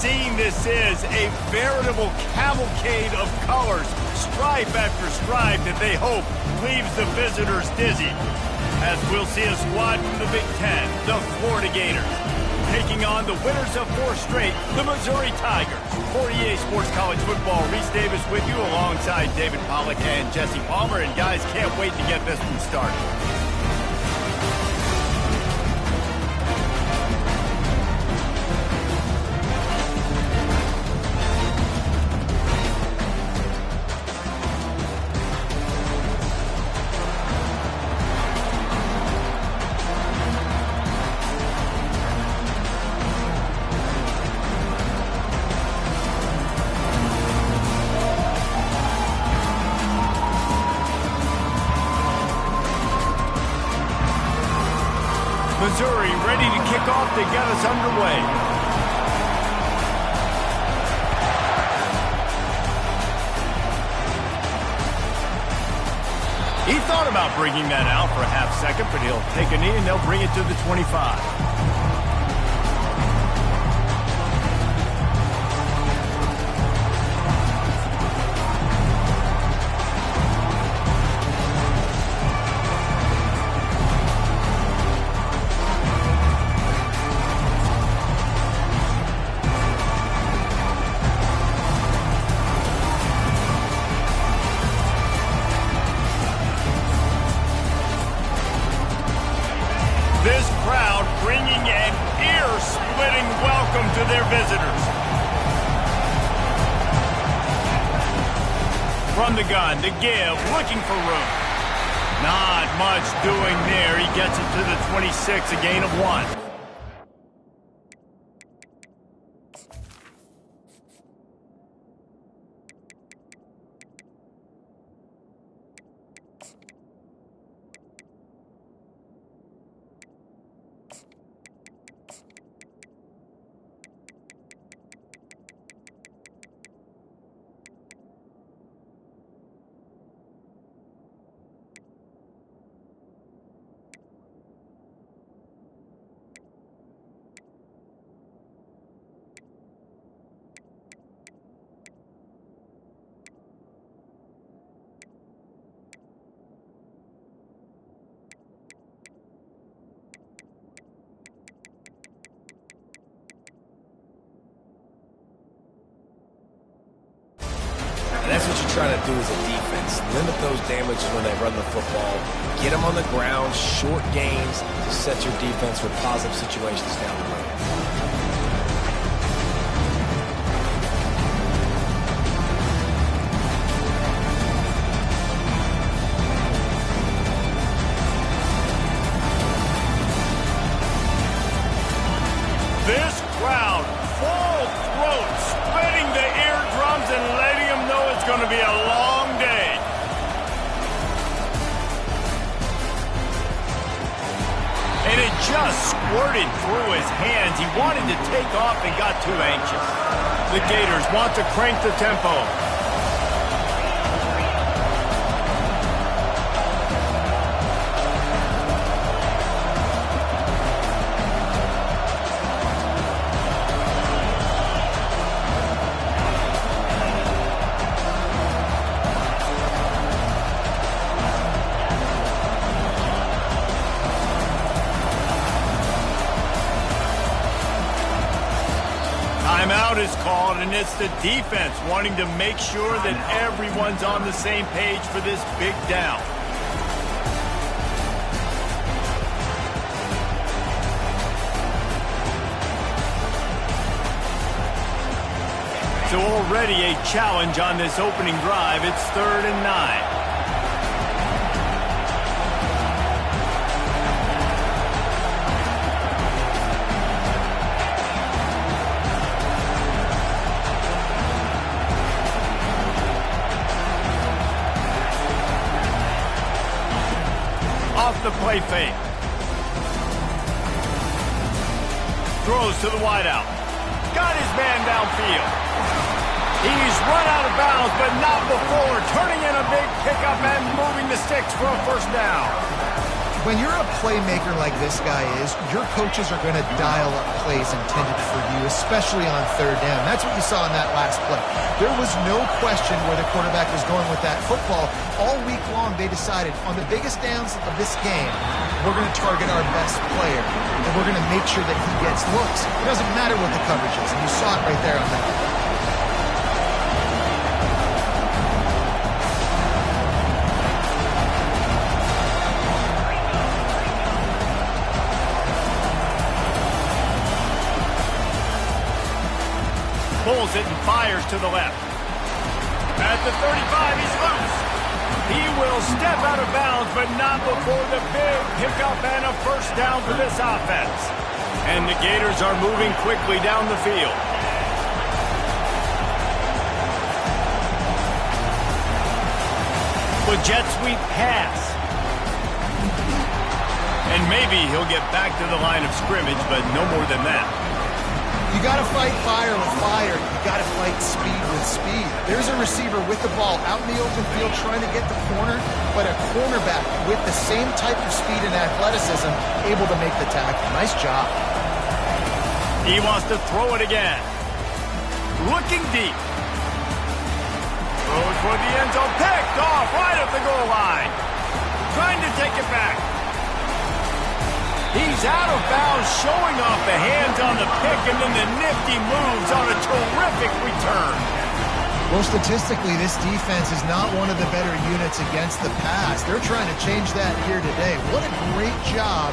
Seeing this is a veritable cavalcade of colors, stripe after stripe that they hope leaves the visitors dizzy. As we'll see a squad from the Big Ten, the Florida Gators, taking on the winners of 4 straight, the Missouri Tigers. For EA Sports College Football, Reese Davis with you alongside David Pollack and Jesse Palmer. And guys, can't wait to get this one started. Missouri ready to kick off to get us underway. He thought about bringing that out for a half second, but he'll take a knee and they'll bring it to the 25. This crowd bringing an ear-splitting welcome to their visitors. From the gun, to give, looking for room. Not much doing there. He gets it to the 26, a gain of 1. That's what you're trying to do as a defense. Limit those damages when they run the football. Get them on the ground, short gains to set your defense for positive situations down the road. This crowd, full throat, splitting the eardrums and letting them know it's going to be a long day. And it just squirted through his hands. He wanted to take off and got too anxious. The Gators want to crank the tempo. Timeout is called, and it's the defense wanting to make sure that everyone's on the same page for this big down. So already a challenge on this opening drive. It's 3rd and 9. Off the play fake. Throws to the wideout. Got his man downfield. He's run out of bounds, but not before turning in a big pickup and moving the sticks for a 1st down. When you're a playmaker like this guy is, your coaches are going to dial up plays intended for you, especially on third down. That's what you saw in that last play. There was no question where the quarterback was going with that football. All week long, they decided on the biggest downs of this game, we're going to target our best player, and we're going to make sure that he gets looks. It doesn't matter what the coverage is, and you saw it right there on that. Pulls it and fires to the left. At the 35, he's loose. He will step out of bounds, but not before the big pickup and a first down for this offense. And the Gators are moving quickly down the field. The jet sweep pass. And maybe he'll get back to the line of scrimmage, but no more than that. You got to fight fire with fire. You got to fight speed with speed. There's a receiver with the ball out in the open field trying to get the corner, but a cornerback with the same type of speed and athleticism able to make the tackle. Nice job. He wants to throw it again. Looking deep. Throws for the end zone. Picked off right at the goal line. Trying to take it back. He's out of bounds, showing off the hands on the pick, and then the nifty moves on a terrific return. Well, statistically, this defense is not one of the better units against the pass. They're trying to change that here today. What a great job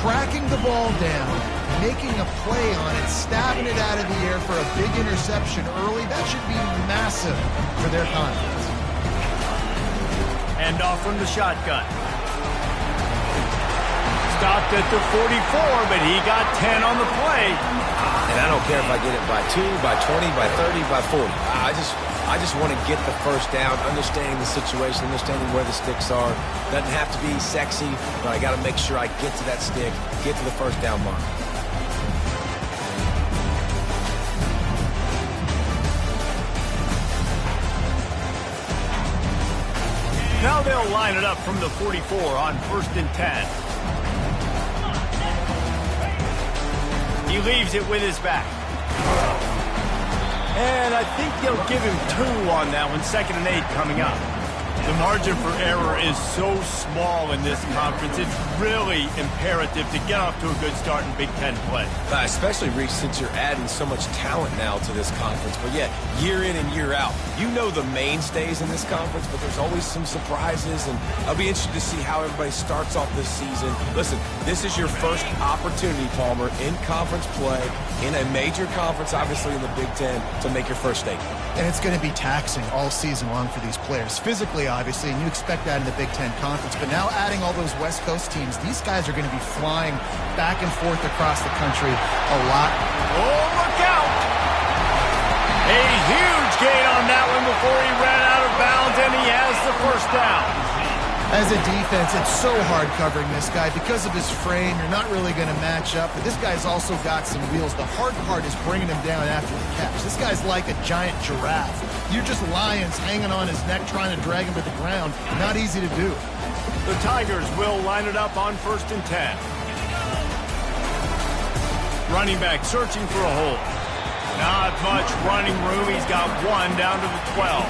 tracking the ball down, making a play on it, stabbing it out of the air for a big interception early. That should be massive for their confidence. And off from the shotgun. Stopped at the 44, but he got 10 on the play. And I don't care if I get it by 2, by 20, by 30, by 40. I just want to get the first down, understanding the situation, understanding where the sticks are. Doesn't have to be sexy, but I got to make sure I get to that stick, get to the first down mark. Now they'll line it up from the 44 on 1st and 10. He leaves it with his back. And I think they'll give him 2 on that one. 2nd and 8 coming up. The margin for error is so small in this conference. It's really imperative to get off to a good start in Big Ten play. Especially, Reese, since you're adding so much talent now to this conference. But yeah, year in and year out, you know the mainstays in this conference, but there's always some surprises, and I'll be interested to see how everybody starts off this season. Listen, this is your first opportunity, Palmer, in conference play, in a major conference, obviously in the Big Ten, to make your first statement. And it's going to be taxing all season long for these players. Physically, obviously, and you expect that in the Big Ten Conference. But now adding all those West Coast teams, these guys are going to be flying back and forth across the country a lot. Oh, look out! A huge gain on that one before he ran out of bounds, and he has the first down. As a defense, it's so hard covering this guy. Because of his frame, you're not really going to match up. But this guy's also got some wheels. The hard part is bringing him down after the catch. This guy's like a giant giraffe. You're just lions hanging on his neck trying to drag him to the ground. Not easy to do. The Tigers will line it up on 1st and 10. Running back searching for a hole. Not much running room. He's got 1 down to the 12.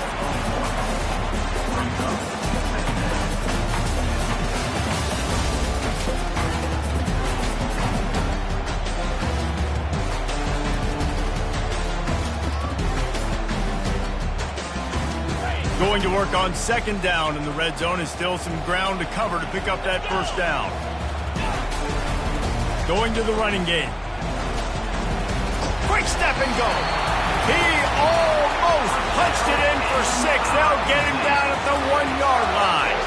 Going to work on 2nd down in the red zone, and still some ground to cover to pick up that first down. Going to the running game. Quick step and go. He almost punched it in for 6. They'll get him down at the 1-yard line.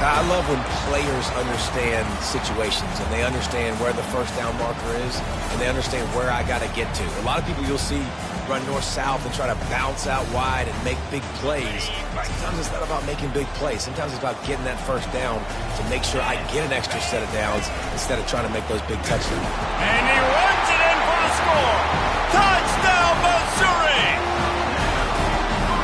I love when players understand situations and they understand where the first down marker is and they understand where I got to get to. A lot of people you'll see run north-south and try to bounce out wide and make big plays. Sometimes it's not about making big plays. Sometimes it's about getting that first down to make sure I get an extra set of downs instead of trying to make those big touchdowns. And he runs it in for the score. Touchdown, Missouri!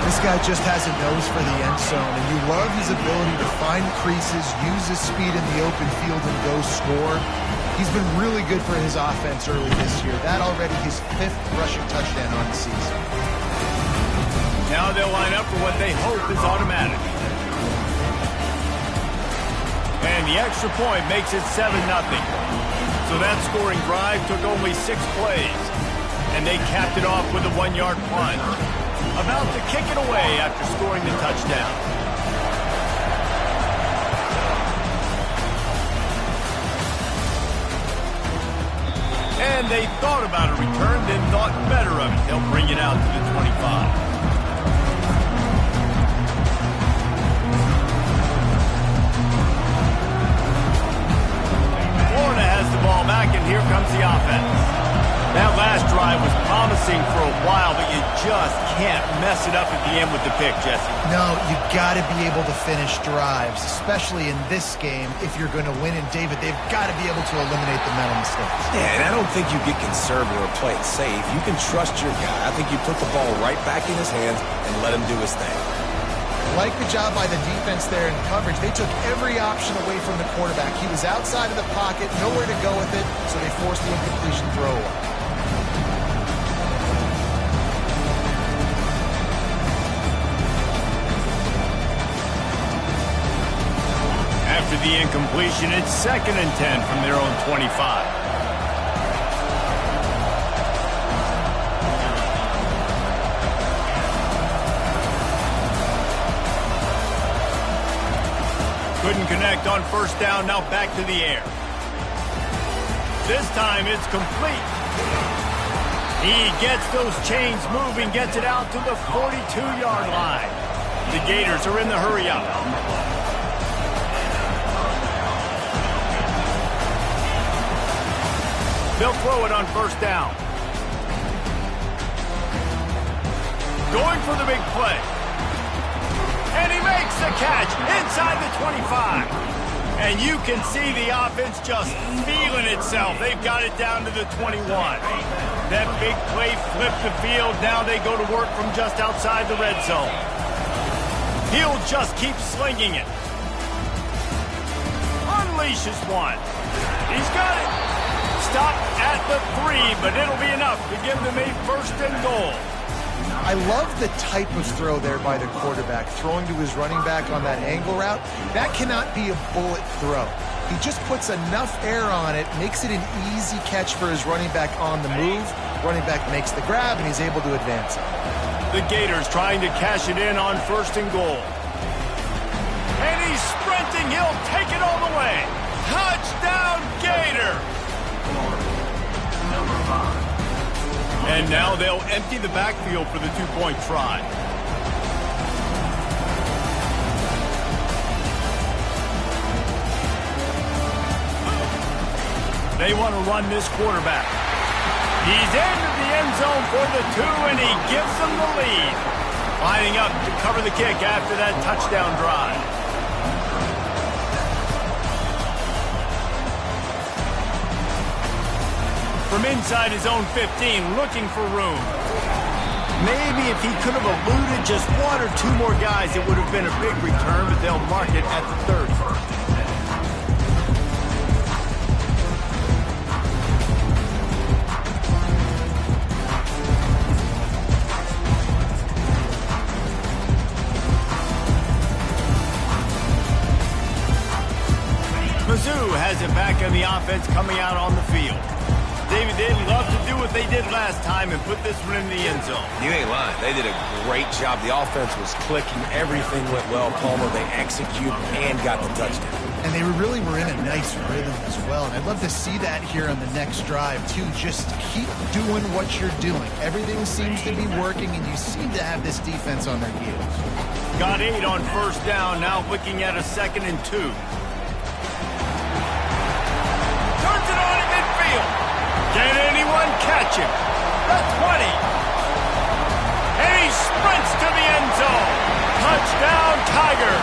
This guy guy just has a nose for the end zone, and you love his ability to find creases, use his speed in the open field, and go score. He's been really good for his offense early this year. That already his 5th rushing touchdown on the season. Now they'll line up for what they hope is automatic. And the extra point makes it 7-0. So that scoring drive took only 6 plays. And they capped it off with a 1-yard punt. About to kick it away after scoring the touchdown. And they thought about a return, then thought better of it. They'll bring it out to the 25. Florida has the ball back, and here comes the offense. That last drive was promising for a while, but you just can't mess it up at the end with the pick, Jesse. No, you got to be able to finish drives, especially in this game. If you're going to win, and David, they've got to be able to eliminate the mental mistakes. Yeah, and I don't think you get conservative or play it safe. You can trust your guy. I think you put the ball right back in his hands and let him do his thing. Like the job by the defense there in coverage. They took every option away from the quarterback. He was outside of the pocket, nowhere to go with it, so they forced the incompletion throw away. After the incompletion, it's 2nd and 10 from their own 25. Couldn't connect on 1st down, now back to the air. This time it's complete. He gets those chains moving, gets it out to the 42-yard line. The Gators are in the hurry-up. They'll throw it on 1st down. Going for the big play. And he makes the catch inside the 25. And you can see the offense just feeling itself. They've got it down to the 21. That big play flipped the field. Now they go to work from just outside the red zone. He'll just keep slinging it. Unleashes one. He's got it. Stop at the 3, but it'll be enough to give them a 1st and goal. I love the type of throw there by the quarterback, throwing to his running back on that angle route. That cannot be a bullet throw. He just puts enough air on it, makes it an easy catch for his running back on the move. Running back makes the grab, and he's able to advance it. The Gators trying to cash it in on 1st and goal. And he's sprinting. He'll take it all the way. Touchdown, Gator! And now they'll empty the backfield for the 2-point try. They want to run this quarterback. He's into the end zone for the 2, and he gives them the lead. Lining up to cover the kick after that touchdown drive. From inside his own 15, looking for room. Maybe if he could have eluded just 1 or 2 more guys, it would have been a big return, but they'll mark it at the 30. Mizzou has it back on the offense coming out on the field. David, they'd love to do what they did last time and put this one in the end zone. You ain't lying. They did a great job. The offense was clicking. Everything went well. Palmer, they executed and got the touchdown. And they really were in a nice rhythm as well. And I'd love to see that here on the next drive, too. Just keep doing what you're doing. Everything seems to be working, and you seem to have this defense on their heels. Got 8 on 1st down, now looking at a 2nd and 2. Turns it on in midfield. Can anyone catch him? The 20. And he sprints to the end zone. Touchdown, Tiger.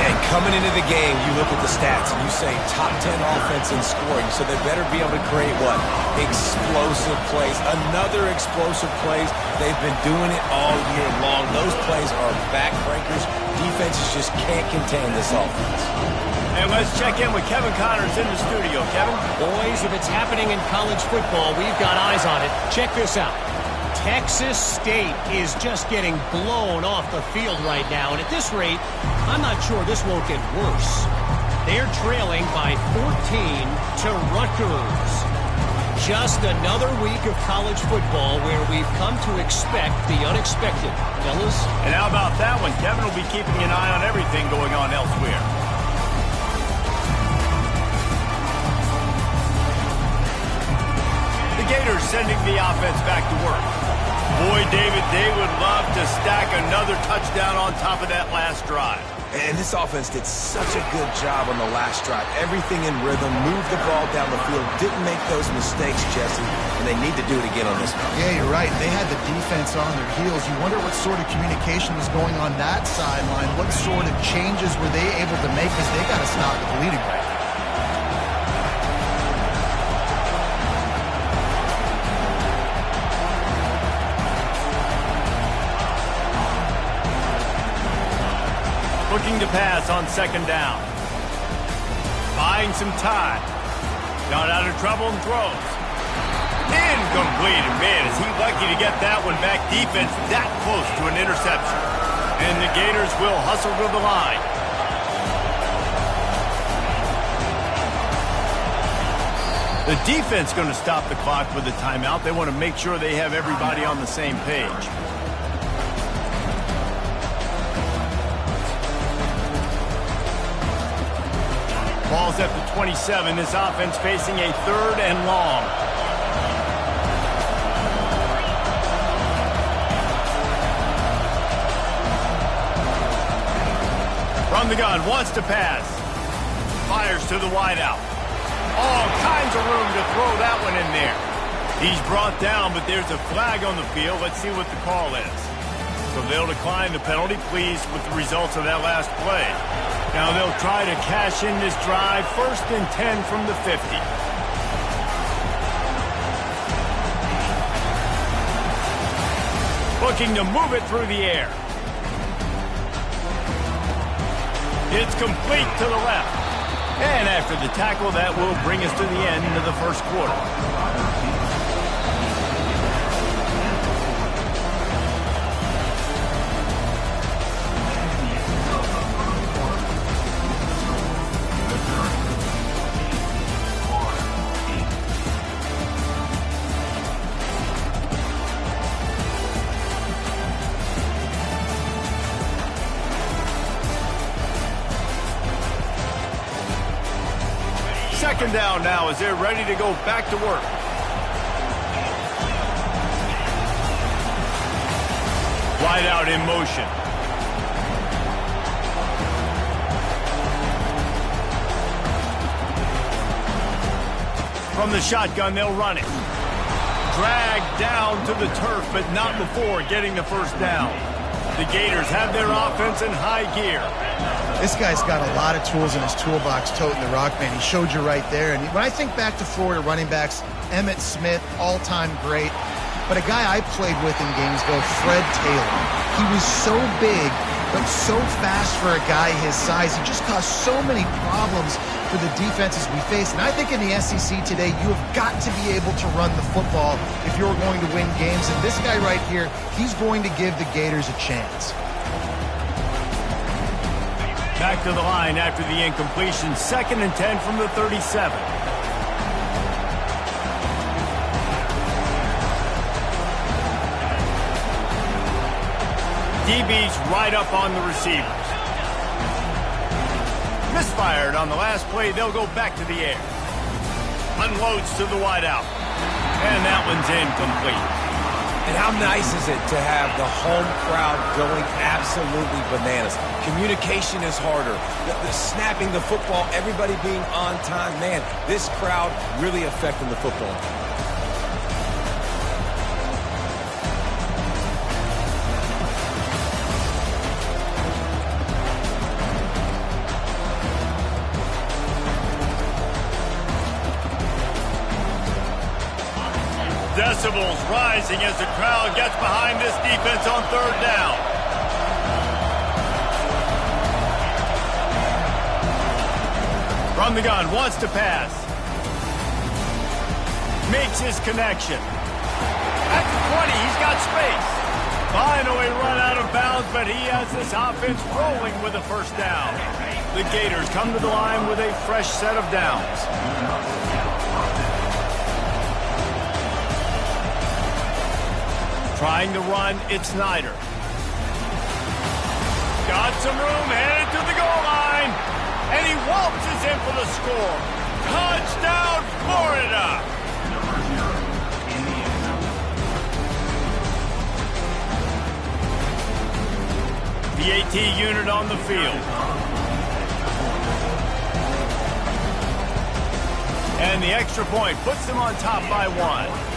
Yeah, Coming into the game, you look at the stats and you say top 10 offense in scoring, so they better be able to create what? Explosive plays. Another explosive plays. They've been doing it all year long. Those plays are backbreakers. Defenses just can't contain this offense. And let's check in with Kevin Connors in the studio. Kevin? Boys, if it's happening in college football, we've got eyes on it. Check this out. Texas State is just getting blown off the field right now. And at this rate, I'm not sure this won't get worse. They're trailing by 14 to Rutgers. Just another week of college football where we've come to expect the unexpected. Fellas? And how about that one? Kevin will be keeping an eye on everything going on elsewhere. The Gators sending the offense back to work. Boy, David, they would love to stack another touchdown on top of that last drive. And this offense did such a good job on the last drive. Everything in rhythm, moved the ball down the field, didn't make those mistakes, Jesse, and they need to do it again on this one. Yeah, you're right. They had the defense on their heels. You wonder what sort of communication was going on that sideline. What sort of changes were they able to make, because they got to stop the bleeding right now. Looking to pass on second down. Buying some time. Got out of trouble and throws. Incomplete. And man, is he lucky to get that one back. Defense that close to an interception. And the Gators will hustle to the line. The defense going to stop the clock with a timeout. They want to make sure they have everybody on the same page. Ball's at the 27. This offense facing a third and long. From the gun, wants to pass. Fires to the wideout. All kinds of room to throw that one in there. He's brought down, but there's a flag on the field. Let's see what the call is. So they'll decline the penalty, pleased with the results of that last play. Now they'll try to cash in this drive. 1st and 10 from the 50. Looking to move it through the air. It's complete to the left. And after the tackle, that will bring us to the end of the first quarter. Second down now as they're ready to go back to work. Wide out in motion. From the shotgun, they'll run it. Dragged down to the turf, but not before getting the first down. The Gators have their offense in high gear. This guy's got a lot of tools in his toolbox toting the rock, man. He showed you right there. And when I think back to Florida running backs, Emmitt Smith, all-time great. But a guy I played with in Gainesville, Fred Taylor. He was so big, but so fast for a guy his size. He just caused so many problems for the defenses we face. And I think in the SEC today, you have got to be able to run the football if you're going to win games. And this guy right here, he's going to give the Gators a chance. Back to the line after the incompletion. 2nd and 10 from the 37. DB's right up on the receivers. Misfired on the last play. They'll go back to the air. Unloads to the wideout. And that one's incomplete. And how nice is it to have the home crowd going absolutely bananas? Communication is harder. The snapping the football, everybody being on time. Man, this crowd really affecting the football. Decibels rising as the crowd gets behind this defense on third down. From the gun, wants to pass. Makes his connection. At the 20, he's got space. Finally run out of bounds, but he has this offense rolling with a first down. The Gators come to the line with a fresh set of downs. Trying to run, it's Snyder. Got some room, headed to the goal line. And he waltzes in for the score. Touchdown, Florida! The AT unit on the field. And the extra point puts them on top by 1.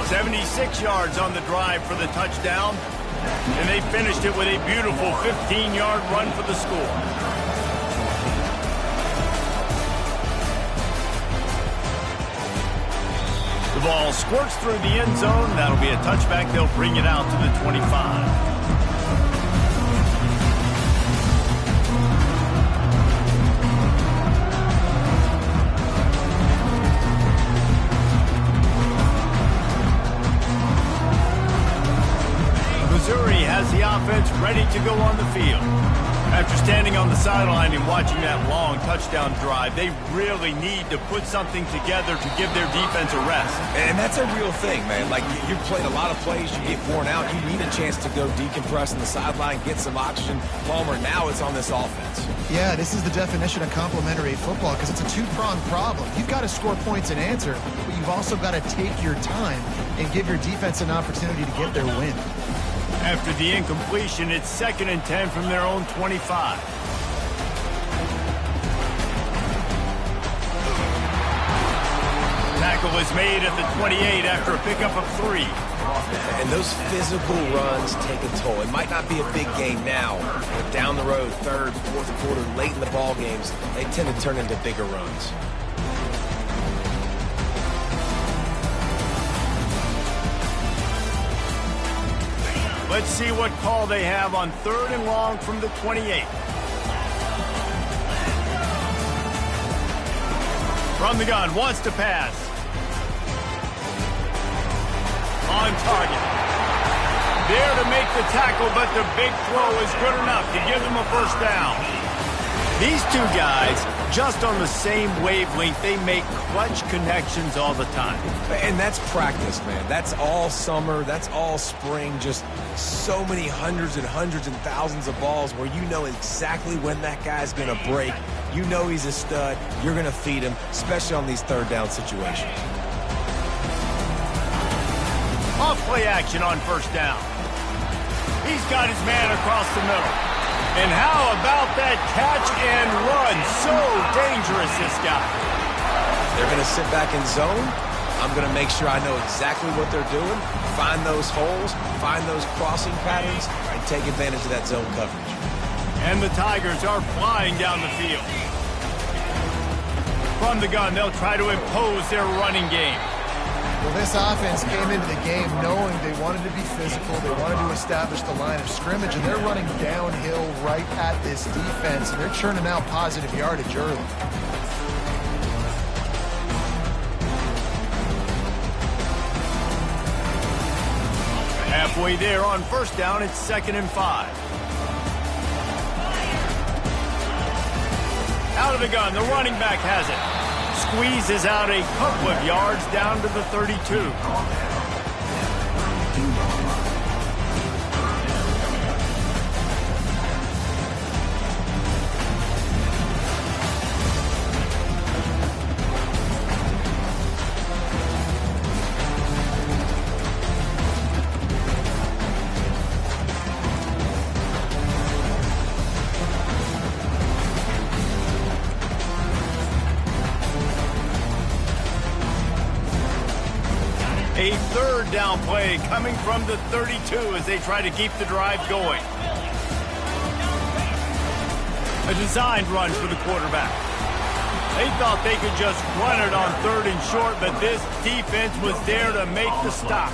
76 yards on the drive for the touchdown. And they finished it with a beautiful 15-yard run for the score. The ball squirts through the end zone. That'll be a touchback. They'll bring it out to the 25. Missouri has the offense ready to go on the field. After standing on the sideline and watching that long touchdown drive, they really need to put something together to give their defense a rest. And that's a real thing, man. Like, you've played a lot of plays, you get worn out, you need a chance to go decompress on the sideline, get some oxygen. Palmer, now it's on this offense. Yeah, this is the definition of complementary football because it's a two-pronged problem. You've got to score points and answer, but you've also got to take your time and give your defense an opportunity to get their win. After the incompletion, it's 2nd and 10 from their own 25. Tackle is made at the 28 after a pickup of 3. And those physical runs take a toll. It might not be a big game now, but down the road, 3rd, 4th quarter, late in the ball games, they tend to turn into bigger runs. Let's see what call they have on 3rd and long from the 28. From the gun, wants to pass. On target. There to make the tackle, but the big throw is good enough to give them a first down. These two guys, just on the same wavelength, they make clutch connections all the time. And that's practice, man. That's all summer. That's all spring. Just so many hundreds and thousands of balls where you know exactly when that guy's going to break. You know he's a stud. You're going to feed him, especially on these 3rd down situations. Off play action on 1st down. He's got his man across the middle. And how about that catch and run? So dangerous, this guy. They're going to sit back in zone. I'm going to make sure I know exactly what they're doing, find those holes, find those crossing patterns, and take advantage of that zone coverage. And the Tigers are flying down the field. From the gun, they'll try to impose their running game. Well, this offense came into the game knowing they wanted to be physical, they wanted to establish the line of scrimmage, and they're running downhill right at this defense, and they're churning out positive yardage early. Halfway there on 1st down, it's 2nd and 5. Out of the gun, the running back has it. Squeezes out a couple of yards down to the 32. A 3rd down play coming from the 32 as they try to keep the drive going. A designed run for the quarterback. They thought they could just run it on 3rd and short, but this defense was there to make the stop.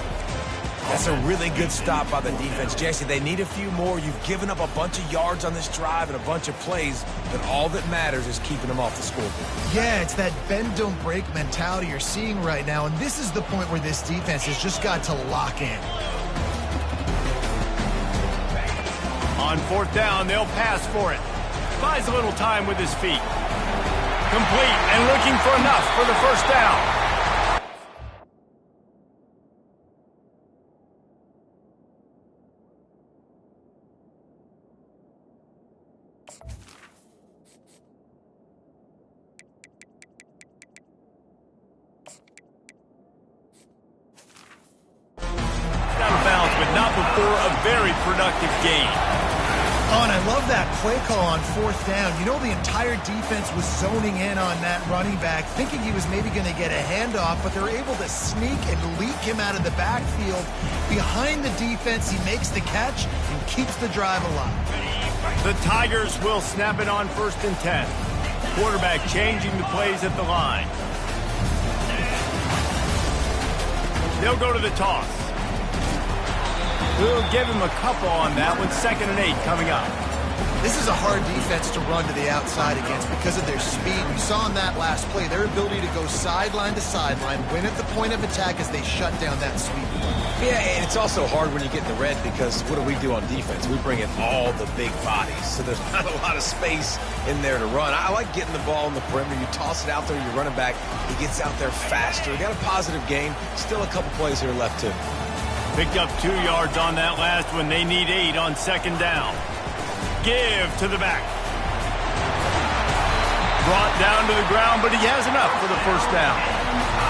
That's a really good stop by the defense. Jesse, they need a few more. You've given up a bunch of yards on this drive and a bunch of plays, but all that matters is keeping them off the scoreboard. Yeah, it's that bend, don't break mentality you're seeing right now, and this is the point where this defense has just got to lock in. On 4th down, they'll pass for it. Buys a little time with his feet. Complete and looking for enough for the 1st down. Out of bounds, but not before a very productive gain. Oh, and I love that play call on 4th down. You know, the entire defense was zoning in on that running back, thinking he was maybe going to get a handoff, but they're able to sneak and leak him out of the backfield. Behind the defense, he makes the catch and keeps the drive alive. The Tigers will snap it on 1st and 10. Quarterback changing the plays at the line. They'll go to the toss. We'll give him a couple on that with 2nd and 8 coming up. This is a hard defense to run to the outside against because of their speed. We saw in that last play their ability to go sideline to sideline, win at the point of attack as they shut down that sweep. Yeah, and it's also hard when you get in the red because what do we do on defense? We bring in all the big bodies, so there's not a lot of space in there to run. I like getting the ball on the perimeter. You toss it out there, your running back, he gets out there faster. Got a positive gain. Still a couple plays here left, too. Picked up 2 yards on that last one. They need 8 on 2nd down. Give to the back. Brought down to the ground, but he has enough for the 1st down.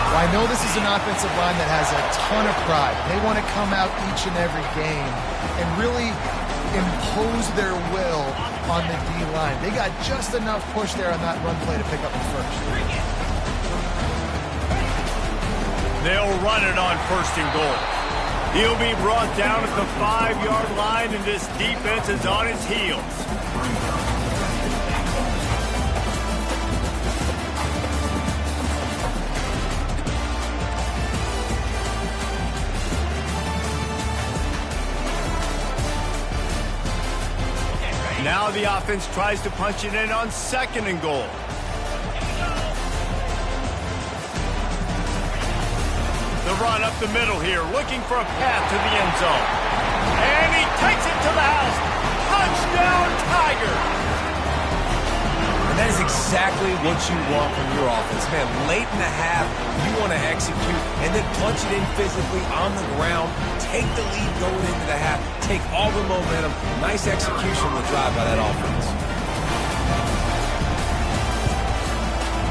Well, I know this is an offensive line that has a ton of pride. They want to come out each and every game and really impose their will on the D-line. They got just enough push there on that run play to pick up the 1st. They'll run it on 1st and goal. He'll be brought down at the 5-yard line, and this defense is on its heels. Now the offense tries to punch it in on 2nd and goal. The run up the middle here, looking for a path to the end zone. And he takes it to the house. Touchdown, Tiger! And that is exactly what you want from your offense. Man, late in the half, you want to execute and then punch it in physically on the ground. Take the lead going into the half. Take all the momentum. Nice execution on the drive by that offense.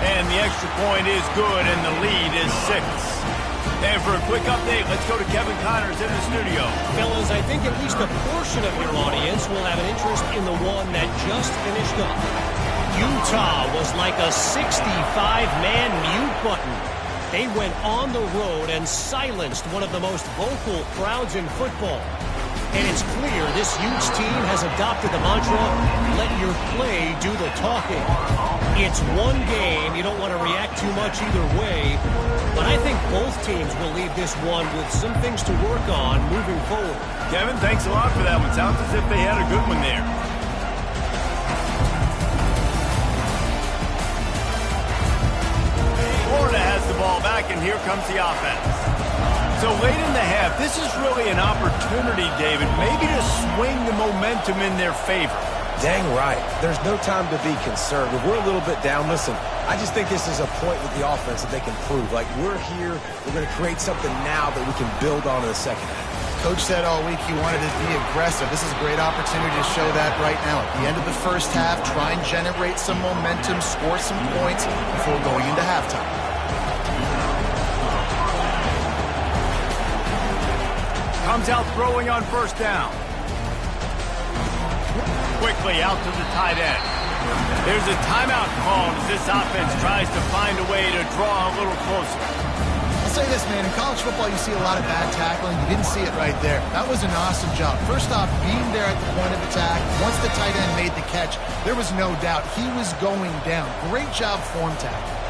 And the extra point is good, and the lead is 6. And for a quick update, let's go to Kevin Connors in the studio. Fellas, I think at least a portion of your audience will have an interest in the one that just finished up. Utah was like a 65-man mute button. They went on the road and silenced one of the most vocal crowds in football. And it's clear this Utes team has adopted the mantra, let your play do the talking. It's one game. You don't want to react too much either way. But I think both teams will leave this one with some things to work on moving forward. Kevin, thanks a lot for that one. Sounds as if they had a good one there. Florida has the ball back, and here comes the offense. So late in the half, this is really an opportunity, David, maybe to swing the momentum in their favor. Dang right. There's no time to be concerned. If we're a little bit down, listen, I just think this is a point with the offense that they can prove. Like, we're here, we're going to create something now that we can build on in the second half. Coach said all week he wanted to be aggressive. This is a great opportunity to show that right now. At the end of the first half, try and generate some momentum, score some points before going into halftime. Comes out throwing on 1st down. Quickly out to the tight end. There's a timeout called as this offense tries to find a way to draw a little closer. As say this, man. In college football, you see a lot of bad tackling. You didn't see it right there. That was an awesome job. First off, being there at the point of attack. Once the tight end made the catch, there was no doubt he was going down. Great job form tackling.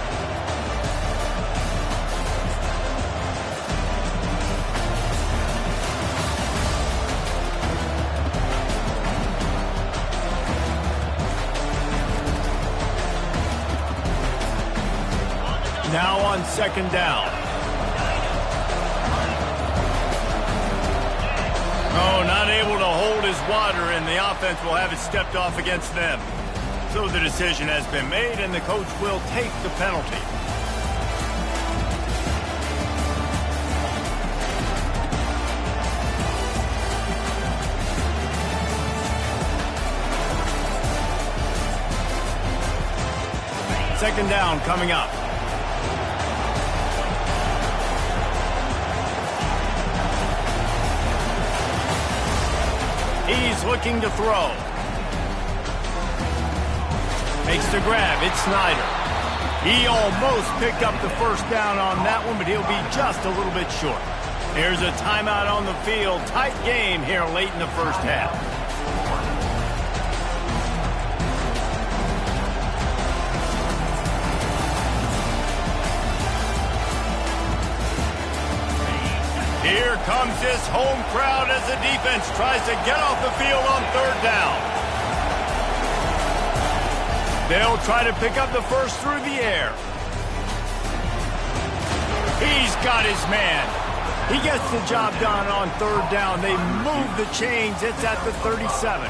Now on second down. Oh, not able to hold his water, and the offense will have it stepped off against them. So the decision has been made, and the coach will take the penalty. Second down coming up. He's looking to throw. Makes the grab. It's Snyder. He almost picked up the first down on that one, but he'll be just a little bit short. Here's a timeout on the field. Tight game here late in the first half. Here comes this home crowd as the defense tries to get off the field on third down. They'll try to pick up the first through the air. He's got his man. He gets the job done on third down. They move the chains. It's at the 37.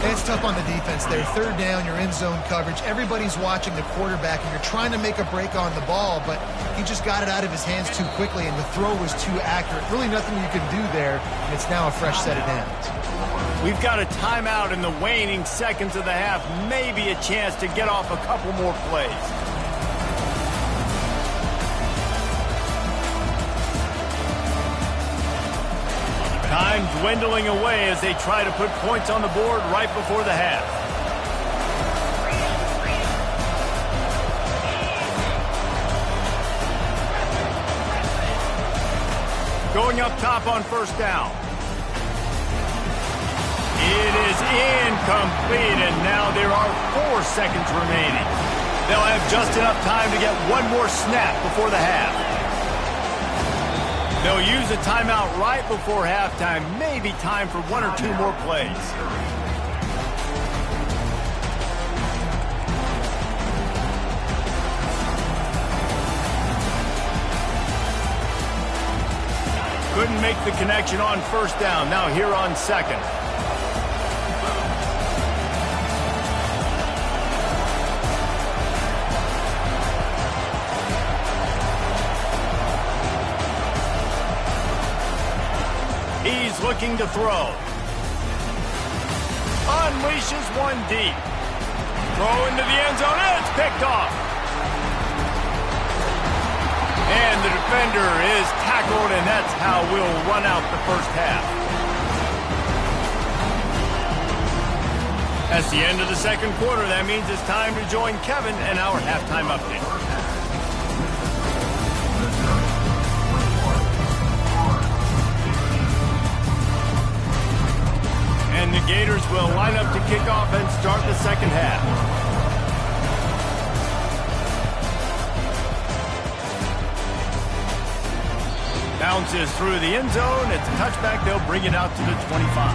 And it's tough on the defense there. Third down, you're in zone coverage. Everybody's watching the quarterback, and you're trying to make a break on the ball, but he just got it out of his hands too quickly, and the throw was too accurate. Really nothing you can do there, and it's now a fresh set of downs. We've got a timeout in the waning seconds of the half. Maybe a chance to get off a couple more plays. Time dwindling away as they try to put points on the board right before the half. Going up top on first down. It is incomplete, and now there are 4 seconds remaining. They'll have just enough time to get one more snap before the half. They'll use a timeout right before halftime. Maybe time for 1 or 2 more plays. Couldn't make the connection on first down. Now here on second. He's looking to throw. Unleashes one deep. Throw into the end zone, and it's picked off. And the defender is tackled, and that's how we'll run out the first half. That's the end of the second quarter. That means it's time to join Kevin and our halftime update. And the Gators will line up to kick off and start the second half. Bounces through the end zone. It's a touchback. They'll bring it out to the 25.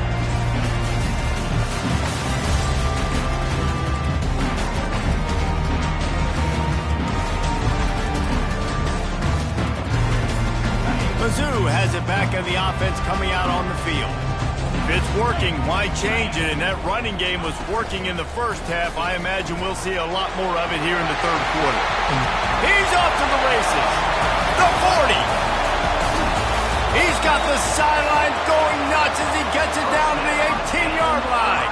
Mizzou has it back, and the offense coming out on the field. If it's working, why change it? And that running game was working in the first half. I imagine we'll see a lot more of it here in the third quarter. He's off to the races. The 40. He's got the sidelines going nuts as he gets it down to the 18-yard line.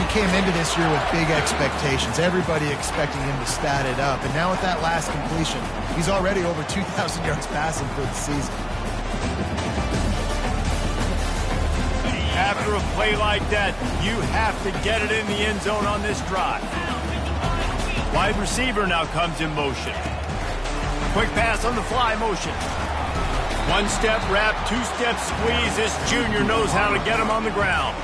He came into this year with big expectations. Everybody expecting him to stat it up. And now with that last completion, he's already over 2,000 yards passing for the season. After a play like that, you have to get it in the end zone on this drive. Wide receiver now comes in motion. Quick pass on the fly motion. One step wrap, two step squeeze. This junior knows how to get him on the ground.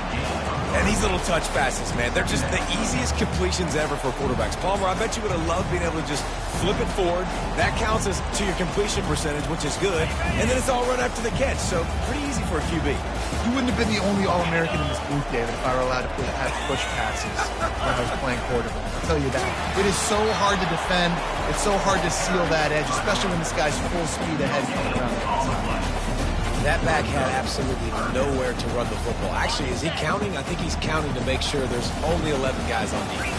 And these little touch passes, man, they're just the easiest completions ever for quarterbacks. Palmer, I bet you would have loved being able to just flip it forward. That counts as to your completion percentage, which is good. And then it's all run after the catch, so pretty easy for a QB. You wouldn't have been the only All-American in this booth, David, if I were allowed to have push passes when I was playing quarterback. I'll tell you that. It is so hard to defend. It's so hard to seal that edge, especially when this guy's full speed ahead coming around the outside. That back had absolutely nowhere to run the football. Actually, is he counting? I think he's counting to make sure there's only 11 guys on defense.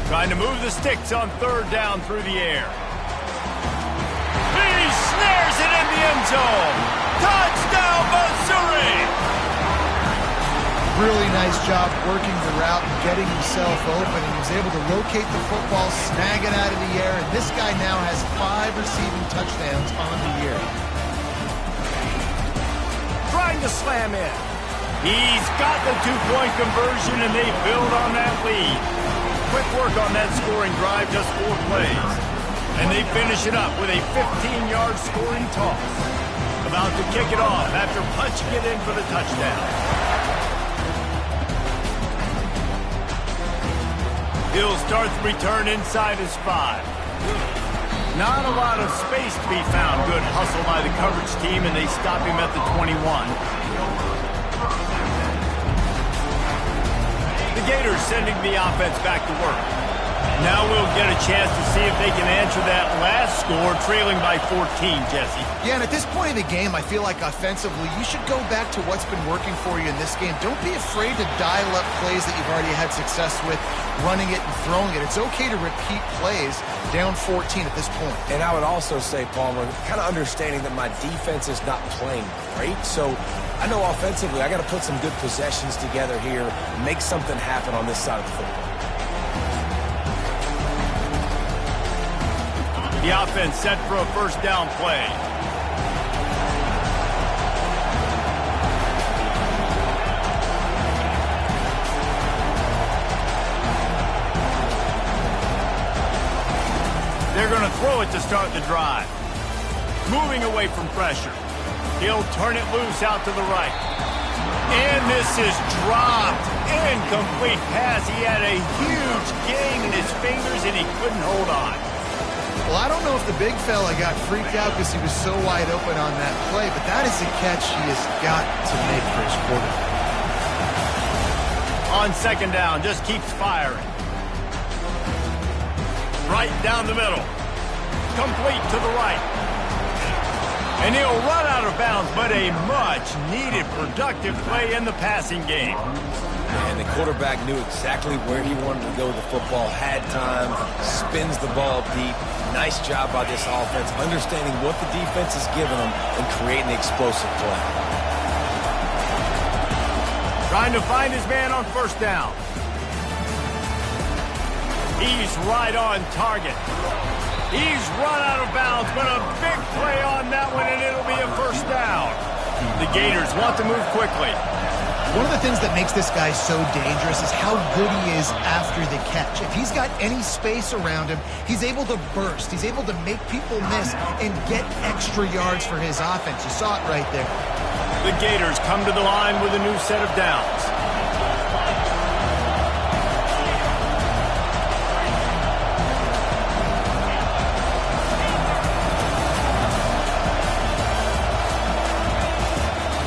Trying to move the sticks on third down through the air. He snares it in the end zone. Touchdown, Missouri! Really nice job working the route and getting himself open. And he was able to locate the football, snag it out of the air, and this guy now has 5 receiving touchdowns on the year. Trying to slam in. He's got the two-point conversion, and they build on that lead. Quick work on that scoring drive, just 4 plays. And they finish it up with a 15-yard scoring toss. About to kick it off after punching it in for the touchdown. He'll start the return inside his 5. Not a lot of space to be found. Good hustle by the coverage team, and they stop him at the 21. The Gators sending the offense back to work. Now we'll get a chance to see if they can answer that last score, trailing by 14, Jesse. Yeah, and at this point in the game, I feel like offensively, you should go back to what's been working for you in this game. Don't be afraid to dial up plays that you've already had success with, running it and throwing it. It's okay to repeat plays down 14 at this point. And I would also say, Palmer, kind of understanding that my defense is not playing great, so I know offensively I got to put some good possessions together here, make something happen on this side of the football. The offense set for a first down play. They're going to throw it to start the drive. Moving away from pressure. He'll turn it loose out to the right. And this is dropped. Incomplete pass. He had a huge gain in his fingers, and he couldn't hold on. Well, I don't know if the big fella got freaked out because he was so wide open on that play, but that is a catch he has got to make for his quarterback. On second down, just keeps firing. Right down the middle. Complete to the right. And he'll run out of bounds, but a much-needed productive play in the passing game. And the quarterback knew exactly where he wanted to go with the football, had time, spins the ball deep. Nice job by this offense, understanding what the defense is giving them and creating the explosive play. Trying to find his man on first down. He's right on target. He's run out of bounds, but a big play on that one, and it'll be a first down. The Gators want to move quickly. One of the things that makes this guy so dangerous is how good he is after the catch. If he's got any space around him, he's able to burst. He's able to make people miss and get extra yards for his offense. You saw it right there. The Gators come to the line with a new set of downs.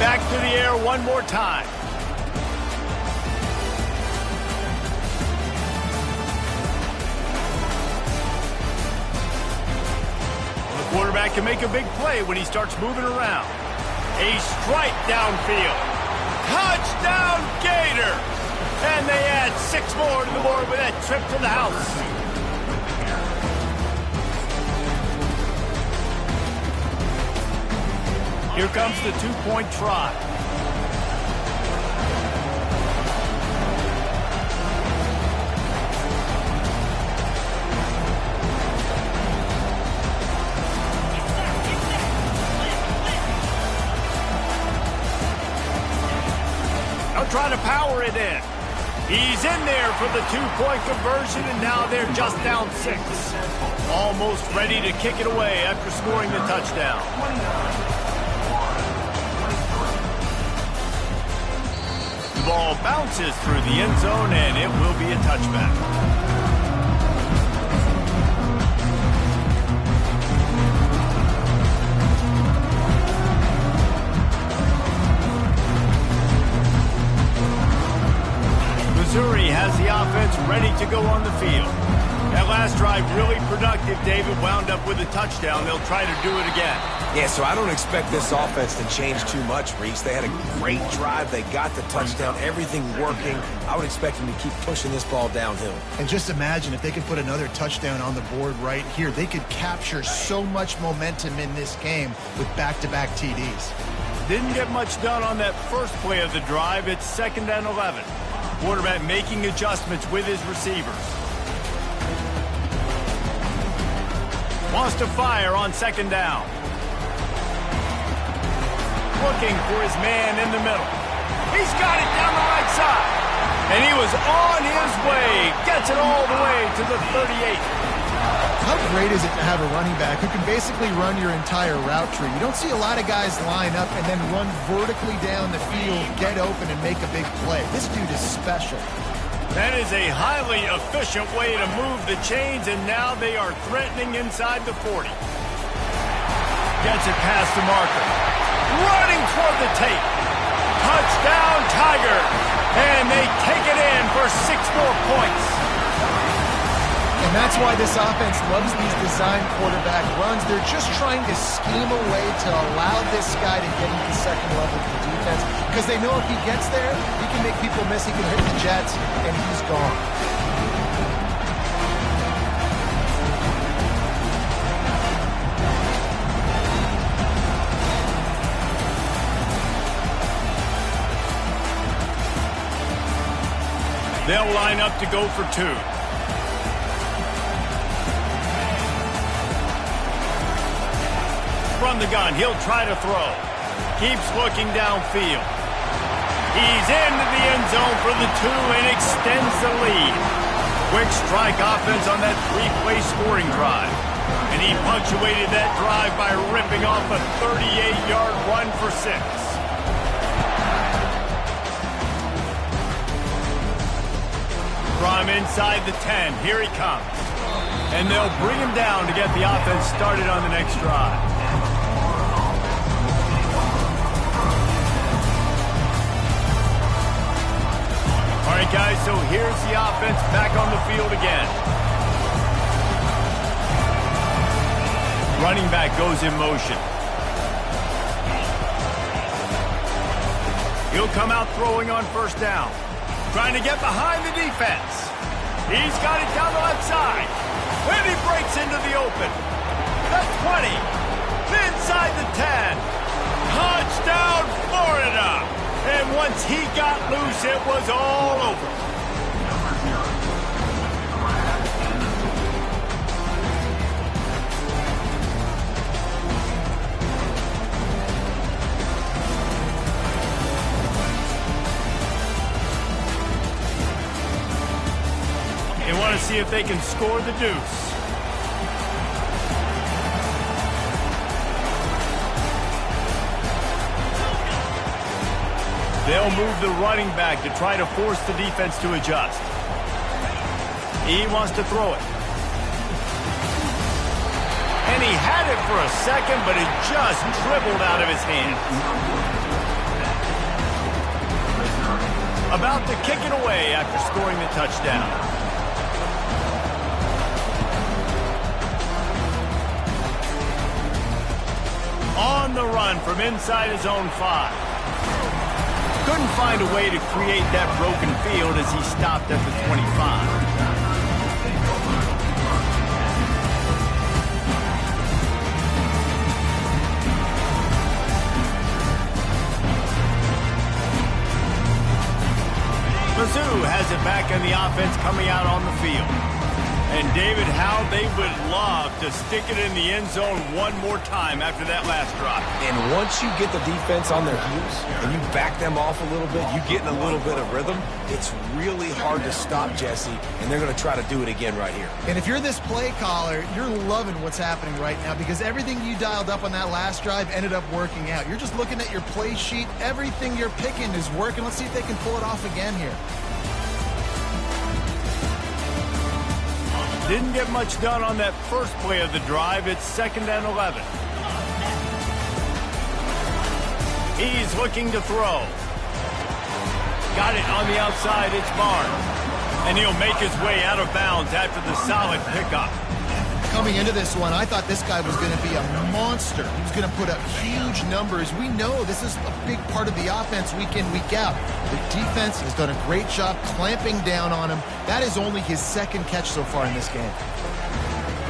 Back to the air one more time. The quarterback can make a big play when he starts moving around. A strike downfield. Touchdown, Gator! And they add 6 more to the board with that trip to the house. Here comes the 2-point try. They'll try to power it in. He's in there for the two-point conversion, and now they're just down 6. Almost ready to kick it away after scoring the touchdown. The ball bounces through the end zone, and it will be a touchback. Missouri has the offense ready to go on the field. That last drive really productive. David wound up with a touchdown. They'll try to do it again. Yeah, so I don't expect this offense to change too much, Reese. They had a great drive. They got the touchdown. Everything working. I would expect them to keep pushing this ball downhill. And just imagine if they could put another touchdown on the board right here. They could capture so much momentum in this game with back-to-back TDs. Didn't get much done on that first play of the drive. It's 2nd and 11. Quarterback making adjustments with his receivers. Wants to fire on 2nd down. Looking for his man in the middle. He's got it down the right side. And he was on his way. Gets it all the way to the 38. How great is it to have a running back who can basically run your entire route tree? You don't see a lot of guys line up and then run vertically down the field, get open, and make a big play. This dude is special. That is a highly efficient way to move the chains, and now they are threatening inside the 40. Gets it past the marker. Running toward the tape. Touchdown, Tiger. And they take it in for 6 more points. And that's why this offense loves these design quarterback runs. They're just trying to scheme a way to allow this guy to get into second level of the defense, because they know if he gets there, he can make people miss, he can hit the Jets, and he's gone. They'll line up to go for 2. From the gun, he'll try to throw. Keeps looking downfield. He's into the end zone for the 2 and extends the lead. Quick strike offense on that 3-play scoring drive. And he punctuated that drive by ripping off a 38-yard run for 6. From inside the 10, here he comes. And they'll bring him down to get the offense started on the next drive. All right, guys, so here's the offense back on the field again. Running back goes in motion. He'll come out throwing on 1st down. Trying to get behind the defense. He's got it down the left side. And he breaks into the open. The 20. Inside the 10. Touchdown, Florida. And once he got loose, it was all over. They want to see if they can score the deuce. They'll move the running back to try to force the defense to adjust. He wants to throw it. And he had it for a second, but it just dribbled out of his hands. About to kick it away after scoring the touchdown. On the run from inside his own 5. Couldn't find a way to create that broken field as he stopped at the 25. Mizzou has it back in the offense coming out on the field. And David, how they would love to stick it in the end zone one more time after that last drive. And once you get the defense on their heels and you back them off a little bit, you get in a little bit of rhythm, it's really hard to stop Jesse, and they're going to try to do it again right here. And if you're this play caller, you're loving what's happening right now because everything you dialed up on that last drive ended up working out. You're just looking at your play sheet. Everything you're picking is working. Let's see if they can pull it off again here. Didn't get much done on that first play of the drive. It's 2nd and 11. He's looking to throw. Got it on the outside. It's Barnes. And he'll make his way out of bounds after the solid pickup. Coming into this one, I thought this guy was going to be a monster. He was going to put up huge numbers. We know this is a big part of the offense week in, week out. The defense has done a great job clamping down on him. That is only his 2nd catch so far in this game.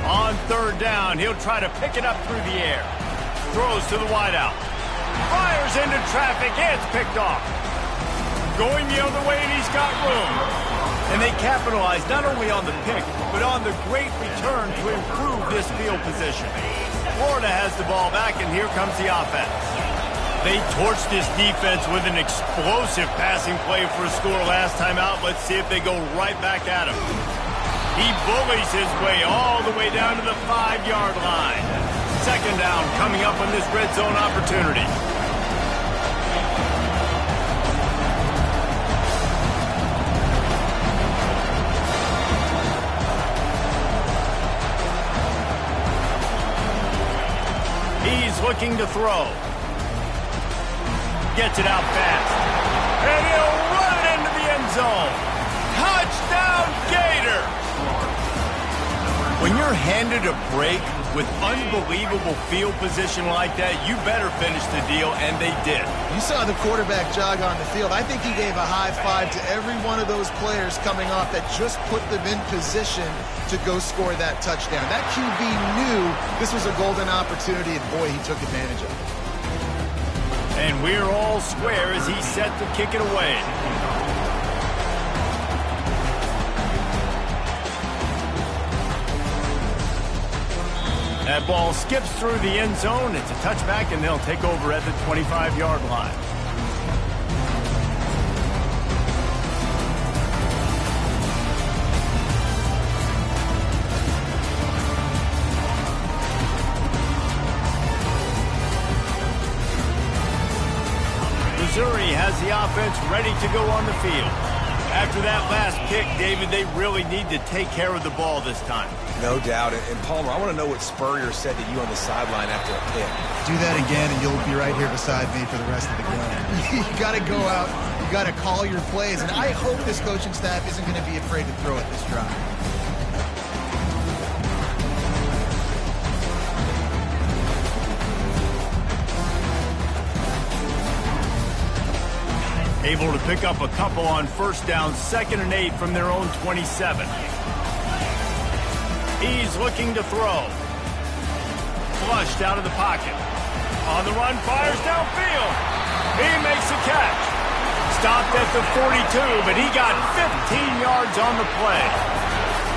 On 3rd down, he'll try to pick it up through the air. Throws to the wideout. Fires into traffic. It's picked off. Going the other way, and he's got room. And they capitalize not only on the pick, but on the great return to improve this field position. Florida has the ball back, and here comes the offense. They torched this defense with an explosive passing play for a score last time out. Let's see if they go right back at him. He bullies his way all the way down to the 5-yard line. 2nd down coming up on this red zone opportunity. He's looking to throw. Gets it out fast. And he'll run it into the end zone. Touchdown, Gator! When you're handed a break with unbelievable field position like that, you better finish the deal, and they did. You saw the quarterback jog on the field. I think he gave a high five to every one of those players coming off that just put them in position to go score that touchdown. That QB knew this was a golden opportunity, and boy, he took advantage of it. And we're all square as he's set to kick it away. That ball skips through the end zone. It's a touchback, and they'll take over at the 25-yard line. Missouri has the offense ready to go on the field. After that last pick, David, they really need to take care of the ball this time. No doubt. And Palmer, I want to know what Spurrier said to you on the sideline after a pick. Do that again, and you'll be right here beside me for the rest of the game. You got to go out. You got to call your plays. And I hope this coaching staff isn't going to be afraid to throw at this drive. Able to pick up a couple on 1st down, 2nd and 8 from their own 27. He's looking to throw. Flushed out of the pocket. On the run, fires downfield. He makes a catch. Stopped at the 42, but he got 15 yards on the play.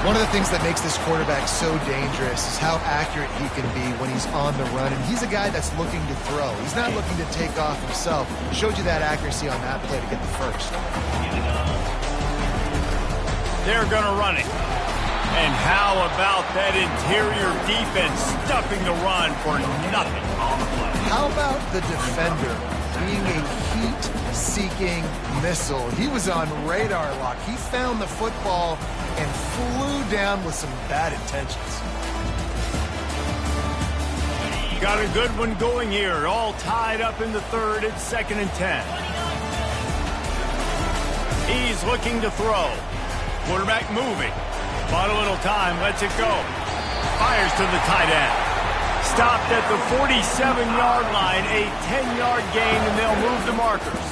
One of the things that makes this quarterback so dangerous is how accurate he can be when he's on the run. And he's a guy that's looking to throw. He's not looking to take off himself. Showed you that accuracy on that play to get the first. They're going to run it. And how about that interior defense stuffing the run for nothing on the play? How about the defender being a heat-seeking missile? He was on radar lock. He found the football and flew down with some bad intentions. Got a good one going here. All tied up in the 3rd. It's 2nd and 10. He's looking to throw. Quarterback moving. Bought a little time. Lets it go. Fires to the tight end. Stopped at the 47-yard line. A 10-yard gain, and they'll move the markers.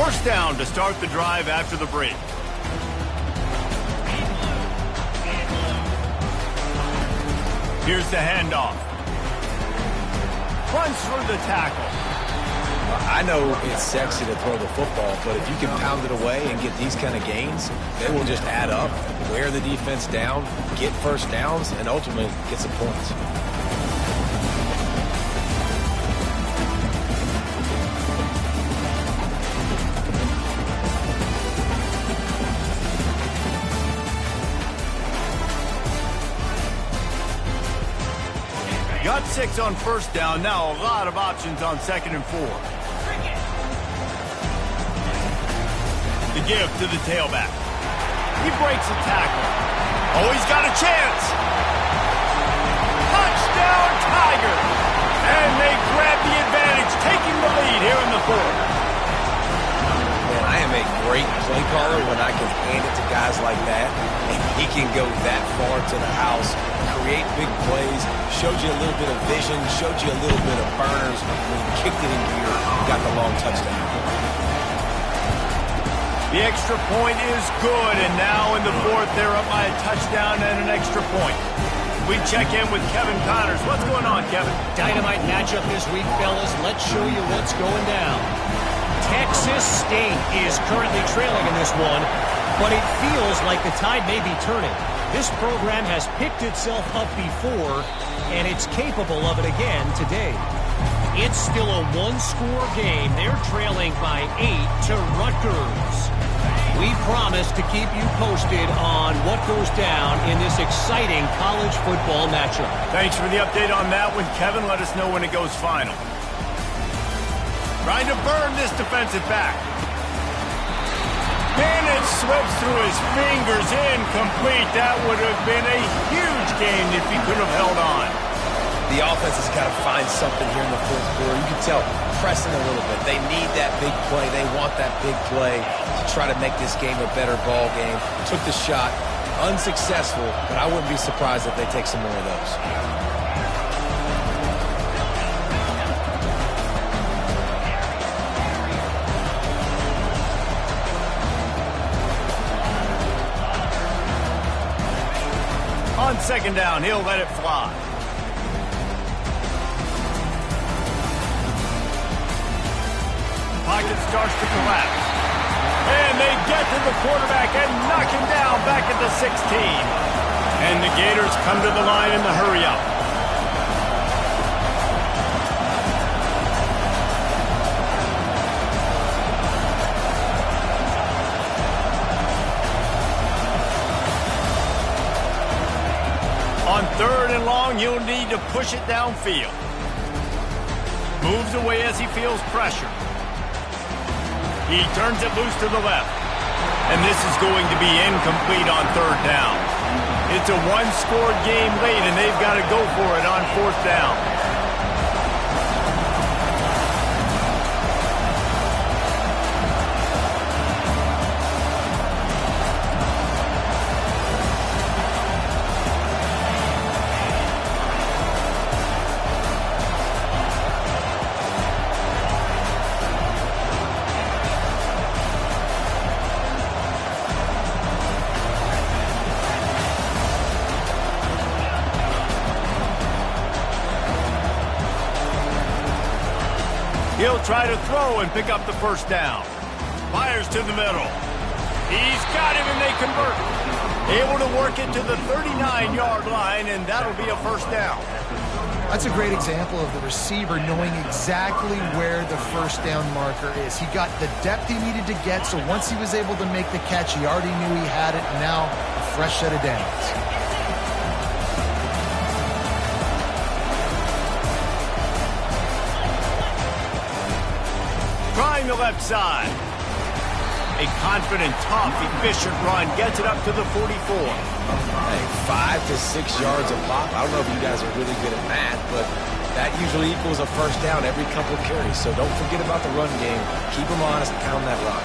First down to start the drive after the break. Here's the handoff. Runs through the tackle. I know it's sexy to throw the football, but if you can pound it away and get these kind of gains, they will just add up, wear the defense down, get first downs, and ultimately get some points. Got 6 on first down. Now a lot of options on 2nd and 4. The give to the tailback. He breaks a tackle. Oh, he's got a chance. Touchdown, Tiger. And they grab the advantage, taking the lead here in the 4th. Man, I am a great play caller when I can hand it to guys like that, and he can go that far to the house, create big plays, showed you a little bit of vision, showed you a little bit of burners when he kicked it in gear, got the long touchdown. The extra point is good, and now in the 4th, they're up by a touchdown and an extra point. We check in with Kevin Connors. What's going on, Kevin? Dynamite matchup this week, fellas. Let's show you what's going down. Texas State is currently trailing in this one, but it feels like the tide may be turning. This program has picked itself up before, and it's capable of it again today. It's still a one-score game. They're trailing by 8 to Rutgers. We promise to keep you posted on what goes down in this exciting college football matchup. Thanks for the update on that one, Kevin. Let us know when it goes final. Trying to burn this defensive back. And it slips through his fingers, incomplete. That would have been a huge gain if he could have held on. The offense has got to find something here in the 4th quarter. You can tell pressing a little bit. They need that big play. They want that big play to try to make this game a better ball game. Took the shot, unsuccessful, but I wouldn't be surprised if they take some more of those. On 2nd down, he'll let it fly. Pocket starts to collapse. And they get to the quarterback and knock him down back at the 16. And the Gators come to the line in the hurry-up. On 3rd and long, he'll need to push it downfield. Moves away as he feels pressure. He turns it loose to the left. And this is going to be incomplete on 3rd down. It's a one-score game late, and they've got to go for it on 4th down. He'll try to throw and pick up the 1st down. Fires to the middle. He's got him, and they convert. Able to work it to the 39-yard line, and that'll be a 1st down. That's a great example of the receiver knowing exactly where the 1st down marker is. He got the depth he needed to get, so once he was able to make the catch, he already knew he had it, and now a fresh set of downs. Trying the left side. A confident, tough, efficient run gets it up to the 44. Hey, 5 to 6 yards a pop. I don't know if you guys are really good at math, but that usually equals a 1st down every couple of carries. So don't forget about the run game. Keep them honest, pound that rock.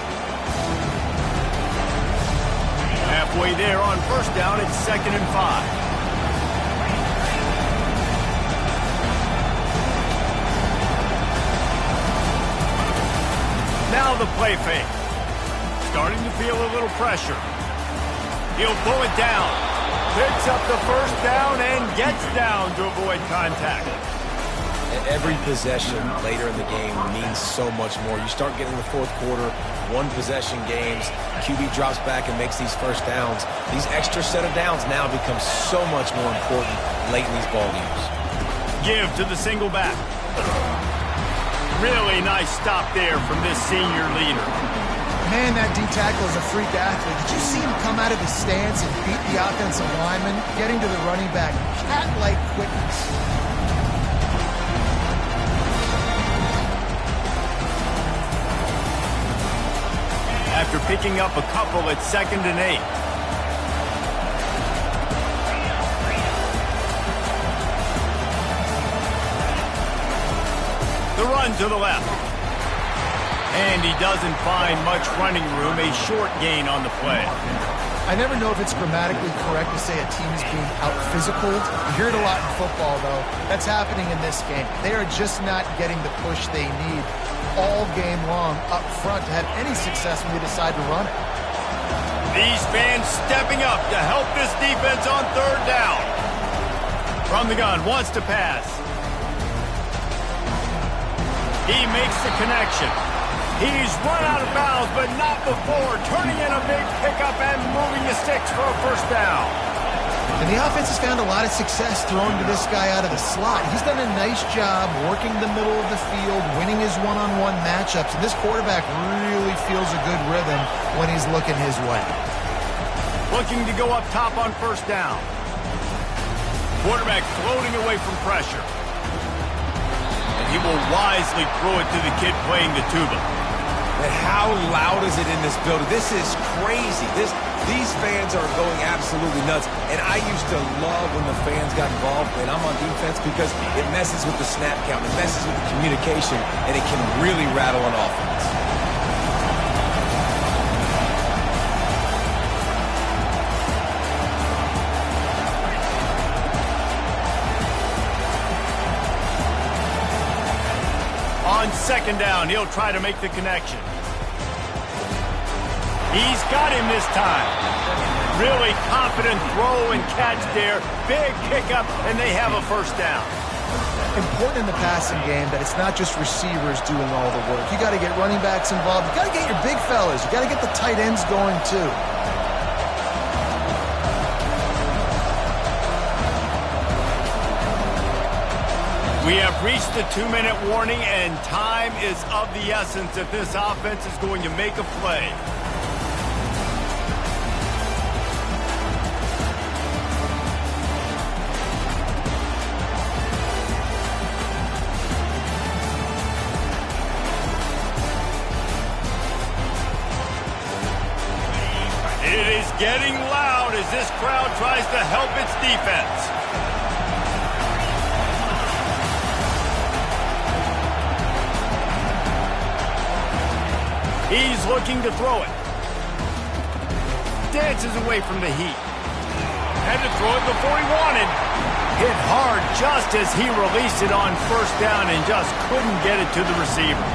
Halfway there on 1st down, it's 2nd and 5. Now the play fake. Starting to feel a little pressure. He'll pull it down. Picks up the first down and gets down to avoid contact. And every possession later in the game means so much more. You start getting the fourth quarter, one possession games, QB drops back and makes these first downs. These extra set of downs now become so much more important late in these ball games. Give to the single back. Really nice stop there from this senior leader. Man, that D-tackle is a freak athlete. Did you see him come out of his stance and beat the offensive lineman, getting to the running back? Cat-like quickness. After picking up a couple at 2nd and 8. The run to the left. And he doesn't find much running room, a short gain on the play. I never know if it's grammatically correct to say a team is being out-physicaled. You hear it a lot in football, though. That's happening in this game. They are just not getting the push they need all game long up front to have any success when they decide to run it. These fans stepping up to help this defense on 3rd down. From the gun, wants to pass. He makes the connection. He's run out of bounds, but not before turning in a big pickup and moving the sticks for a first down. And the offense has found a lot of success throwing to this guy out of the slot. He's done a nice job working the middle of the field, winning his one-on-one matchups, and this quarterback really feels a good rhythm when he's looking his way. Looking to go up top on 1st down. Quarterback floating away from pressure. And he will wisely throw it to the kid playing the tuba. And how loud is it in this building? This is crazy. These fans are going absolutely nuts. And I used to love when the fans got involved, and I'm on defense because it messes with the snap count, it messes with the communication, and it can really rattle an offense. On 2nd down, he'll try to make the connection. He's got him this time. Really confident throw and catch there. Big pickup, and they have a first down. Important in the passing game that it's not just receivers doing all the work. You got to get running backs involved. You got to get your big fellas. You got to get the tight ends going too. We have reached the 2-minute warning, and time is of the essence if this offense is going to make a play. It is getting loud as this crowd tries to help its defense. He's looking to throw it. Dances away from the heat. Had to throw it before he wanted. Hit hard just as he released it on 1st down and just couldn't get it to the receiver.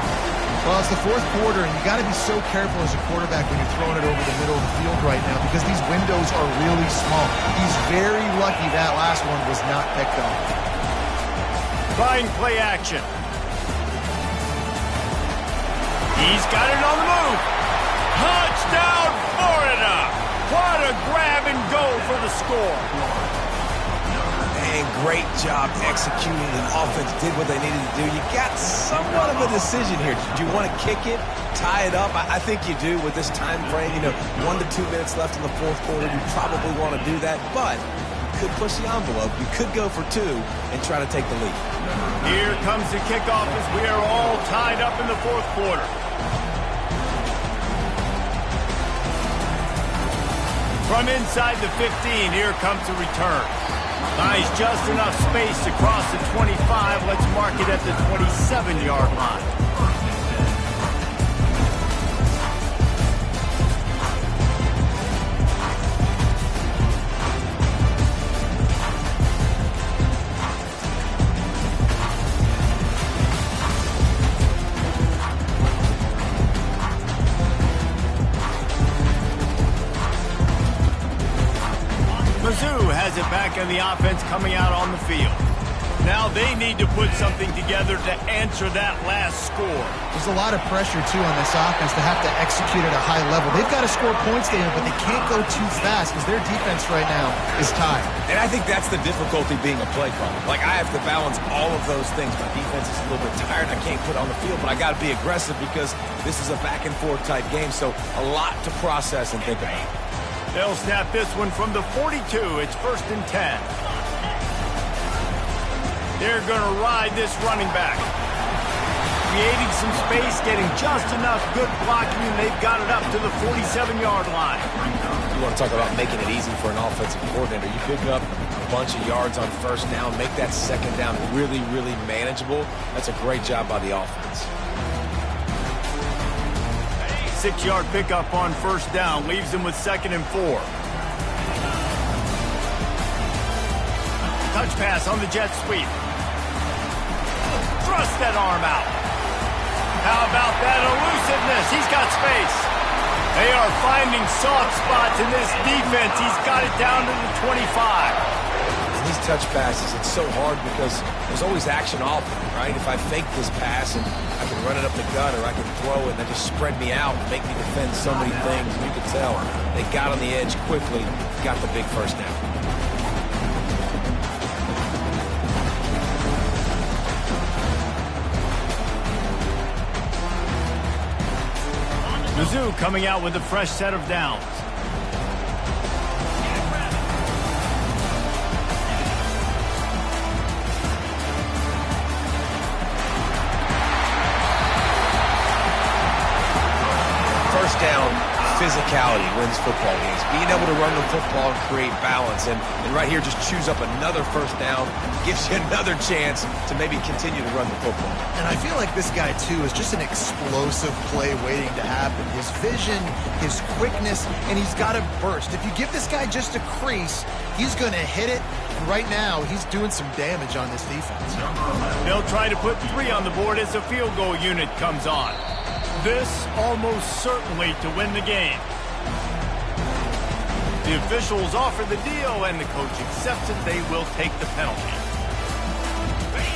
Well, it's the 4th quarter, and you got to be so careful as a quarterback when you're throwing it over the middle of the field right now because these windows are really small. He's very lucky that last one was not picked off. Trying play action. He's got it on the move. Touchdown, Florida! What a grab and go for the score. And great job executing. The offense did what they needed to do. You got somewhat of a decision here. Do you want to kick it, tie it up? I think you do with this time frame. 1 to 2 minutes left in the 4th quarter. You probably want to do that, but you could push the envelope. You could go for 2 and try to take the lead. Here comes the kickoff as we are all tied up in the 4th quarter. From inside the 15, here comes the return. Nice, just enough space across the 25. Let's mark it at the 27-yard line. quarterback and the offense coming out on the field. Now they need to put something together to answer that last score. There's a lot of pressure, too, on this offense to have to execute at a high level. They've got to score points there, but they can't go too fast because their defense right now is tired. And I think that's the difficulty being a play caller. Like, I have to balance all of those things. My defense is a little bit tired. I can't put it on the field, but I got to be aggressive because this is a back-and-forth type game, so a lot to process and think about. They'll snap this one from the 42. It's 1st and 10. They're going to ride this running back. Creating some space, getting just enough good blocking, and they've got it up to the 47-yard line. You want to talk about making it easy for an offensive coordinator. You pick up a bunch of yards on first down, make that second down really, really manageable. That's a great job by the offense. 6-yard pickup on first down leaves them with 2nd and 4. Touch pass on the jet sweep. Thrust that arm out. How about that elusiveness? He's got space. They are finding soft spots in this defense. He's got it down to the 25. And these touch passes, it's so hard because there's always action off them, right? If I fake this pass and I can run it up the gut or I can throw it and they just spread me out and make me defend so many things. And you can tell they got on the edge quickly, got the big first down. Mizzou coming out with a fresh set of downs. First down, physicality wins football games. Being able to run the football and create balance. And right here, just choose up another first down, gives you another chance to maybe continue to run the football. And I feel like this guy, too, is just an explosive play waiting to happen. His vision, his quickness, and he's got to burst. If you give this guy just a crease, he's going to hit it. And right now, he's doing some damage on this defense. They'll try to put 3 on the board as the field goal unit comes on. This almost certainly to win the game. The officials offer the deal, and the coach accepts it. They will take the penalty.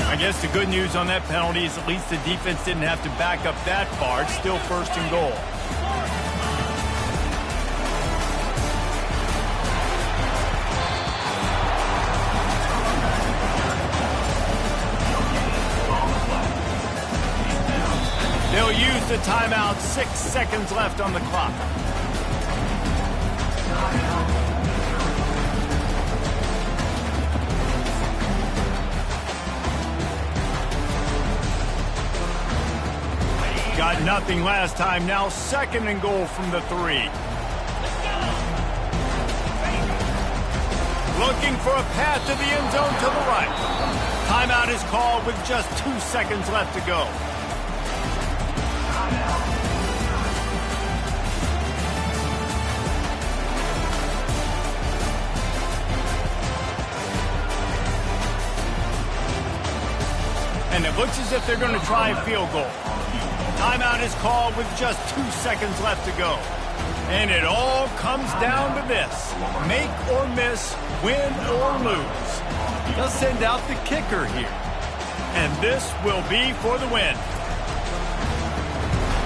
I guess the good news on that penalty is at least the defense didn't have to back up that far. It's still 1st and goal. They'll use the timeout. 6 seconds left on the clock. Got nothing last time. Now 2nd and goal from the 3. Looking for a path to the end zone to the right. Timeout is called with just 2 seconds left to go. And it looks as if they're going to try a field goal. Timeout is called with just 2 seconds left to go. And it all comes down to this. Make or miss, win or lose. They'll send out the kicker here. And this will be for the win.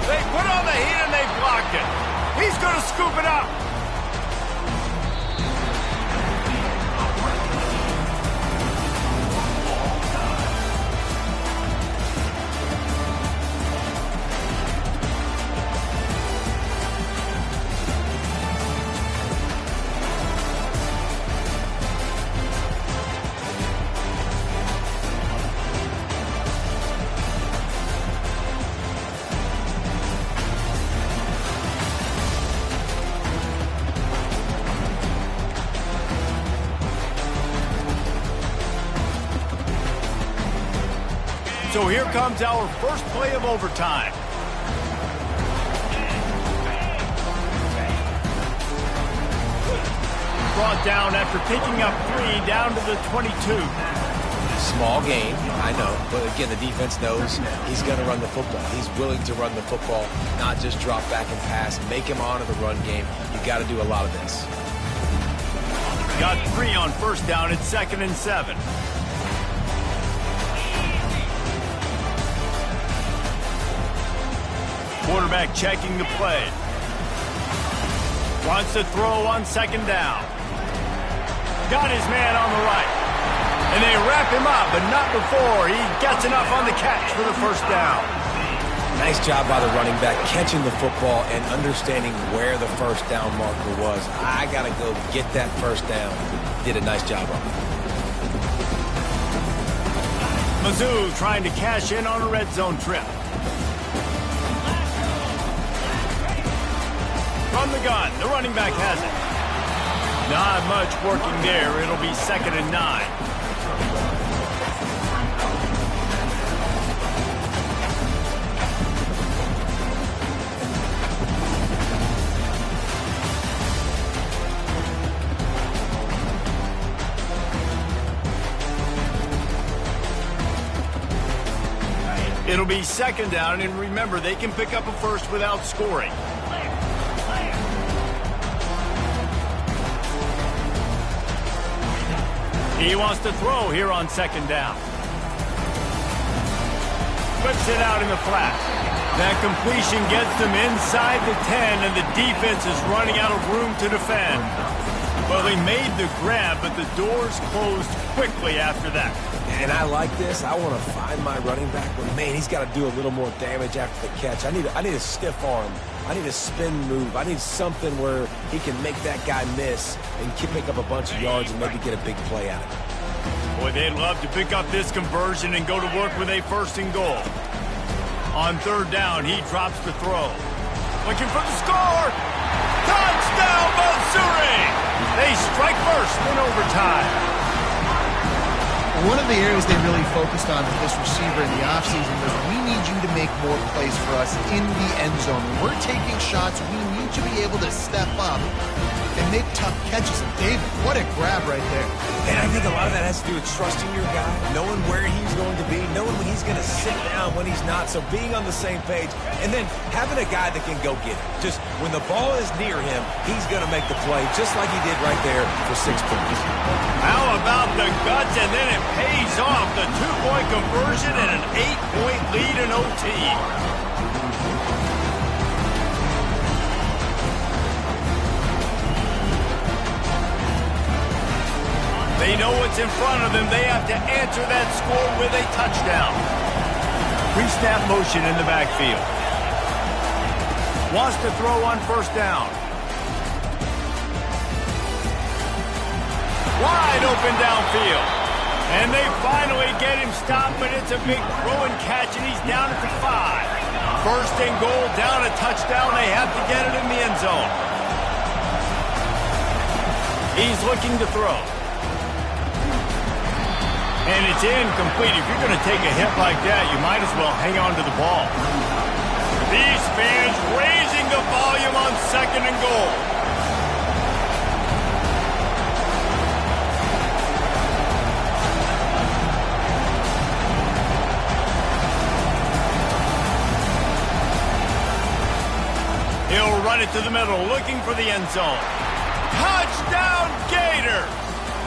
They put on the heat and they blocked it. He's going to scoop it up. So here comes our first play of overtime. Brought down after picking up 3 down to the 22. Small game, I know, but again, the defense knows he's going to run the football. He's willing to run the football, not just drop back and pass, make him honor the run game. You got to do a lot of this. Got 3 on first down at 2nd and 7. Quarterback checking the play. Wants to throw on 2nd down. Got his man on the right. And they wrap him up, but not before he gets enough on the catch for the first down. Nice job by the running back, catching the football and understanding where the first down marker was. I got to go get that first down. Did a nice job on it. Mizzou trying to cash in on a red zone trip. From the gun, the running back has it. Not much working there. It'll be 2nd and 9. It'll be 2nd down, and remember, they can pick up a first without scoring. He wants to throw here on 2nd down. Whips it out in the flat. That completion gets them inside the 10, and the defense is running out of room to defend. Well, they made the grab, but the doors closed quickly after that. And I like this. I want to find my running back, but man, he's got to do a little more damage after the catch. I need a stiff arm. I need a spin move. I need something where he can make that guy miss and pick up a bunch of yards and maybe get a big play out of it. Boy, they'd love to pick up this conversion and go to work with a 1st and goal. On 3rd down, he drops the throw. Looking for the score. Touchdown, Missouri! They strike first in overtime. One of the areas they really focused on with this receiver in the offseason was, we need you to make more plays for us in the end zone. When we're taking shots, we need you to be able to step up and make tough catches. And David, what a grab right there. And I think a lot of that has to do with trusting your guy, knowing where he's going to be, knowing when he's going to sit down, when he's not. So being on the same page, and then having a guy that can go get it. Just when the ball is near him, he's going to make the play, just like he did right there for 6 points. How about the guts, and then it pays off, the 2-point conversion and an 8-point lead in OT. They know what's in front of them. They have to answer that score with a touchdown. Pre-snap motion in the backfield. Wants to throw on 1st down. Wide open downfield. And they finally get him stopped, but it's a big throw and catch, and he's down at the 5. 1st and goal, down a touchdown. They have to get it in the end zone. He's looking to throw. And it's incomplete. If you're going to take a hit like that, you might as well hang on to the ball. These fans raising the volume on 2nd and goal. He'll run it to the middle, looking for the end zone. Touchdown, Gator!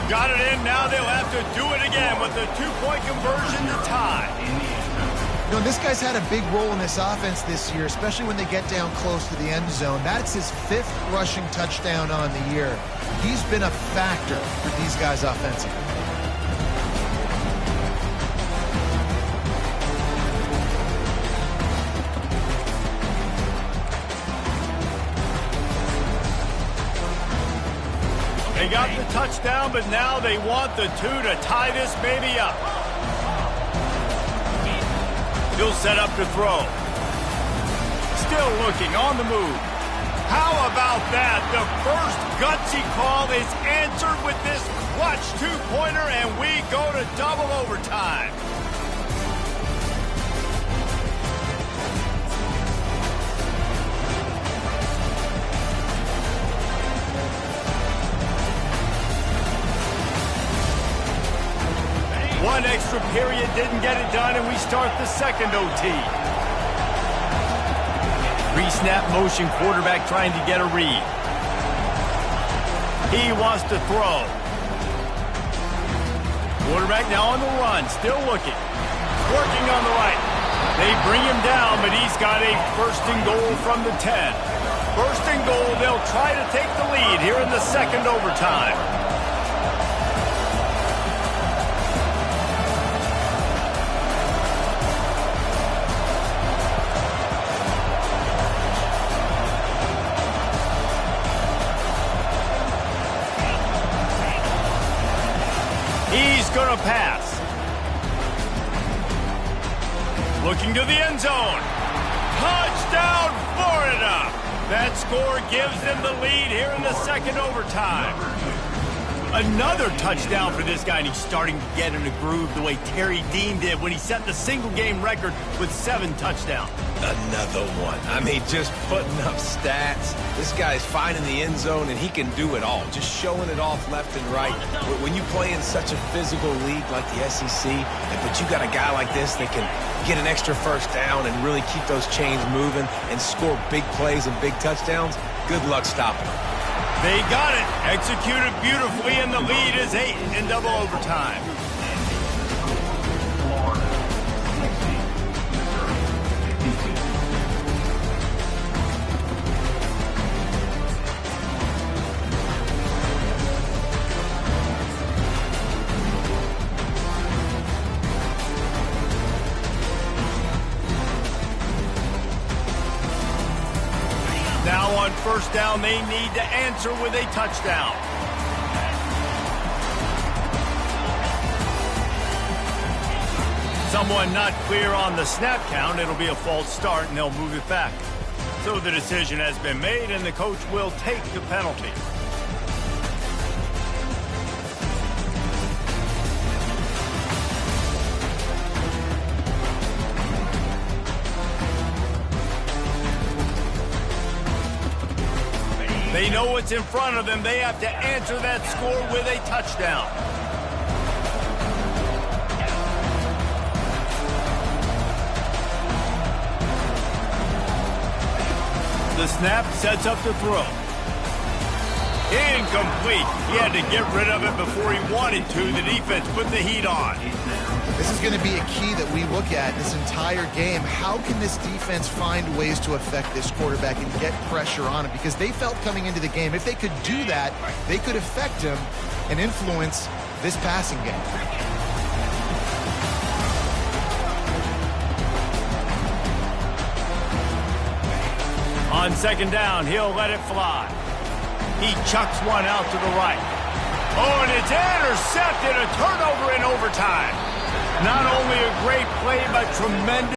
Got it in, now they'll have to do it again with the 2-point conversion to tie. You know, this guy's had a big role in this offense this year, especially when they get down close to the end zone. That's his 5th rushing touchdown on the year. He's been a factor for these guys offensively. They got the touchdown, but now they want the 2 to tie this baby up. He'll set up to throw. Still looking on the move. How about that? The first gutsy call is answered with this clutch 2-pointer, and we go to double overtime. One extra period didn't get it done, and we start the 2nd OT. Pre-snap motion, quarterback trying to get a read. He wants to throw. Quarterback now on the run, still looking. Working on the right. They bring him down, but he's got a first and goal from the 10. First and goal, they'll try to take the lead here in the second overtime. He's going to pass. Looking to the end zone. Touchdown, Florida! That score gives them the lead here in the second overtime. Another touchdown for this guy, and he's starting to get in a groove the way Terry Dean did when he set the single-game record with 7 touchdowns. Another one. I mean, just putting up stats. This guy's finding the end zone, and he can do it all. Just showing it off left and right. When you play in such a physical league like the SEC, but you got a guy like this that can get an extra first down and really keep those chains moving and score big plays and big touchdowns, good luck stopping him. They got it. Executed beautifully, and the lead is 8 in double overtime. Now on first down, they need to answer with a touchdown. Someone not clear on the snap count. It'll be a false start, and they'll move it back. So the decision has been made, and the coach will take the penalty. They know what's in front of them. They have to answer that score with a touchdown. The snap sets up the throw. Incomplete. He had to get rid of it before he wanted to. The defense put the heat on. This is going to be a key that we look at this entire game. How can this defense find ways to affect this quarterback and get pressure on him? Because they felt coming into the game, if they could do that, they could affect him and influence this passing game. On second down, he'll let it fly. He chucks one out to the right. Oh, and it's intercepted. A turnover in overtime. Not only a great play, but tremendous